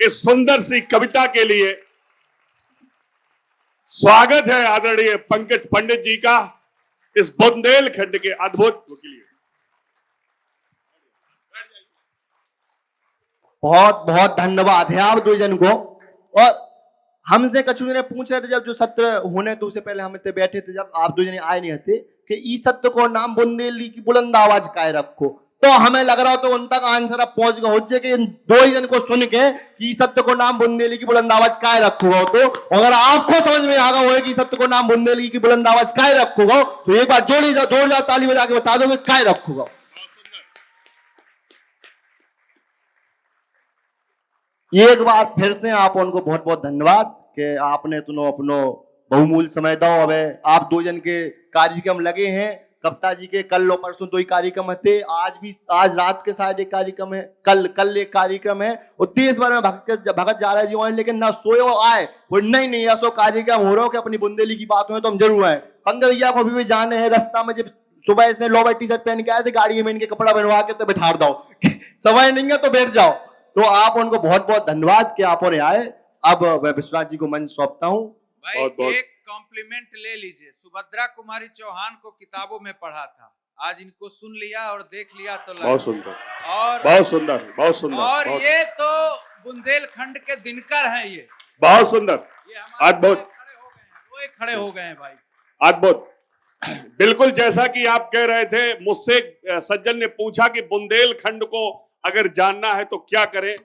इस सुंदर सी कविता के लिए। स्वागत है आदरणीय पंकज पंडित जी का इस बुंदेलखंड के अद्भुत के लिए। बहुत बहुत धन्यवाद है आप दो जन को। और हमसे कछु ने पूछ रहे थे जब जो सत्र होने तो उससे पहले हम इतने बैठे थे, जब आप दो जने आए नहीं थे कि इस सत्र को नाम बुंदेली की बुलंद आवाज काय रखो, तो हमें लग रहा तो उन तक आंसर अब पहुंच गया हो कि इन दो ही जन को सुन के कि इस सत्र को नाम बुंदेली की बुलंद आवाज काय रखोगा, तो अगर आपको समझ में आ गया हो कि सत्र को नाम बुंदेली की बुलंद आवाज काय रखोगा तो एक बार जोड़ जाओ ताली बजा के बता दो काय रखोगा। एक बार फिर से आप उनको बहुत बहुत धन्यवाद कि आपने तुनो अपनो बहुमूल्य समय दो। अब आप दो जन के कार्यक्रम लगे हैं, कविता जी के कल और परसों 2 ही कार्यक्रम थे, आज रात के शायद एक कार्यक्रम है, कल एक कार्यक्रम है और देश भर में भगत जा रहे जी, लेकिन ना सोए आए वो नहीं ऐसा कार्यक्रम हो रहा हो कि अपनी बुंदेली की बात हो तो हम जरूर आए। पंकज भैया को भी जाने हैं, रास्ता में जब सुबह से लोवर टी शर्ट पहन के आए थे, गाड़ी में इनके कपड़ा बनवा के तो बैठा दो, समय नहीं है तो बैठ जाओ। तो आप उनको बहुत बहुत धन्यवाद कि आप और आए। अब मैं विश्वनाथ जी को मंच सौंपता हूँ। भाई एक कॉम्प्लीमेंट ले लीजिए, सुभद्रा कुमारी चौहान को किताबों में पढ़ा था, आज इनको सुन लिया और देख लिया तो बहुत सुंदर, और बहुत सुंदर, बहुत सुंदर। और ये तो बुंदेलखंड के दिनकर हैं, ये बहुत सुंदर, ये हमारे अद्भुत, खड़े हो गए हैं भाई, अद्भुत। बिल्कुल जैसा कि आप कह रहे थे, मुझसे सज्जन ने पूछा कि बुंदेलखंड को अगर जानना है तो क्या करें,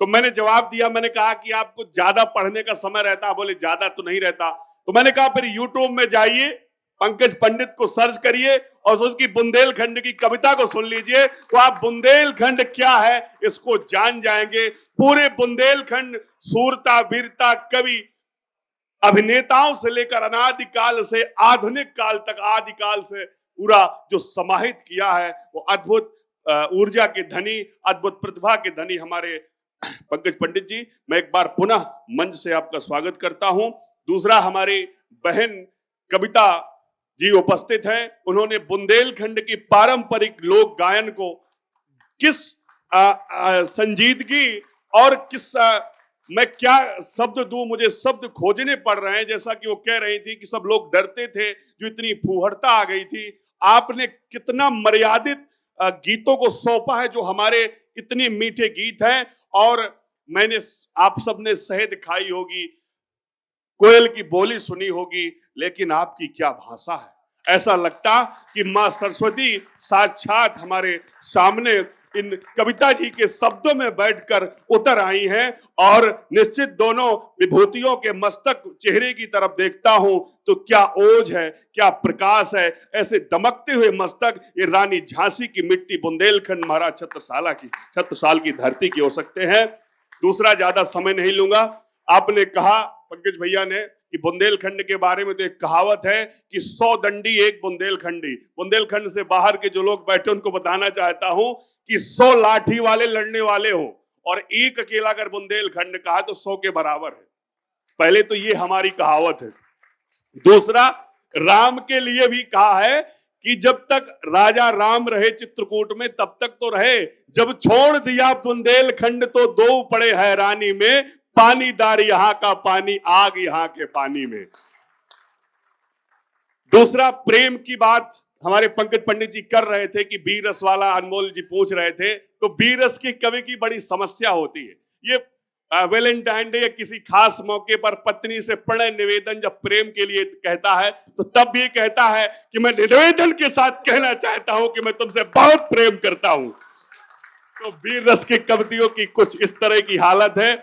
तो मैंने जवाब दिया, मैंने कहा कि आपको ज्यादा पढ़ने का समय रहता है, बोले ज्यादा तो नहीं रहता, तो मैंने कहा फिर यूट्यूब में जाइए, पंकज पंडित को सर्च करिए और उसकी बुंदेलखंड की कविता को सुन लीजिए, तो आप बुंदेलखंड क्या है इसको जान जाएंगे। पूरे बुंदेलखंड सूरता वीरता कवि अभिनेताओं से लेकर अनादिकाल से आधुनिक काल तक, आदिकाल से पूरा जो समाहित किया है, वो अद्भुत ऊर्जा के धनी, अद्भुत प्रतिभा के धनी हमारे पंकज पंडित जी, मैं एक बार पुनः मंच से आपका स्वागत करता हूं। दूसरा, हमारी बहन कविता जी उपस्थित है। उन्होंने बुंदेलखंड की पारंपरिक लोक गायन को किस संजीदगी और किस मैं क्या शब्द दूं, मुझे शब्द खोजने पड़ रहे हैं। जैसा कि वो कह रही थी कि सब लोग डरते थे, जो इतनी फूहड़ता आ गई थी। आपने कितना मर्यादित गीतों को सौंपा है, जो हमारे इतने मीठे गीत हैं। और मैंने आप सबने शहद खाई होगी, कोयल की बोली सुनी होगी, लेकिन आपकी क्या भाषा है। ऐसा लगता कि मां सरस्वती साक्षात हमारे सामने इन कविता जी के शब्दों में बैठकर उतर आई हैं। और निश्चित दोनों विभूतियों के मस्तक चेहरे की तरफ देखता हूं तो क्या ओज है, क्या प्रकाश है। ऐसे दमकते हुए मस्तक ये रानी झांसी की मिट्टी, बुंदेलखंड महाराज छत्रसाल की धरती की हो सकते हैं। दूसरा, ज्यादा समय नहीं लूंगा। आपने कहा पंकज भैया ने कि बुंदेलखंड के बारे में तो एक कहावत है कि 100 दंडी एक बुंदेलखंडी। बुंदेलखंड से बाहर के जो लोग बैठे उनको बताना चाहता हूं कि 100 लाठी वाले लड़ने वाले हो और एक अकेला अगर बुंदेलखंड का है तो 100 के बराबर है। पहले तो ये हमारी कहावत है। दूसरा, राम के लिए भी कहा है कि जब तक राजा राम रहे चित्रकूट में तब तक तो रहे, जब छोड़ दिया बुंदेलखंड तो दो पड़े हैरानी में, पानीदार यहां का पानी, आग यहां के पानी में। दूसरा, प्रेम की बात हमारे पंकज पंडित जी कर रहे थे कि बीरस वाला अनमोल जी पूछ रहे थे। तो बीरस की कवि की बड़ी समस्या होती है। ये वैलेंटाइन डे या किसी खास मौके पर पत्नी से प्रणय निवेदन जब प्रेम के लिए कहता है तो तब भी कहता है कि मैं निवेदन के साथ कहना चाहता हूं कि मैं तुमसे बहुत प्रेम करता हूं। तो बीरस की कवियों की कुछ इस तरह की हालत है।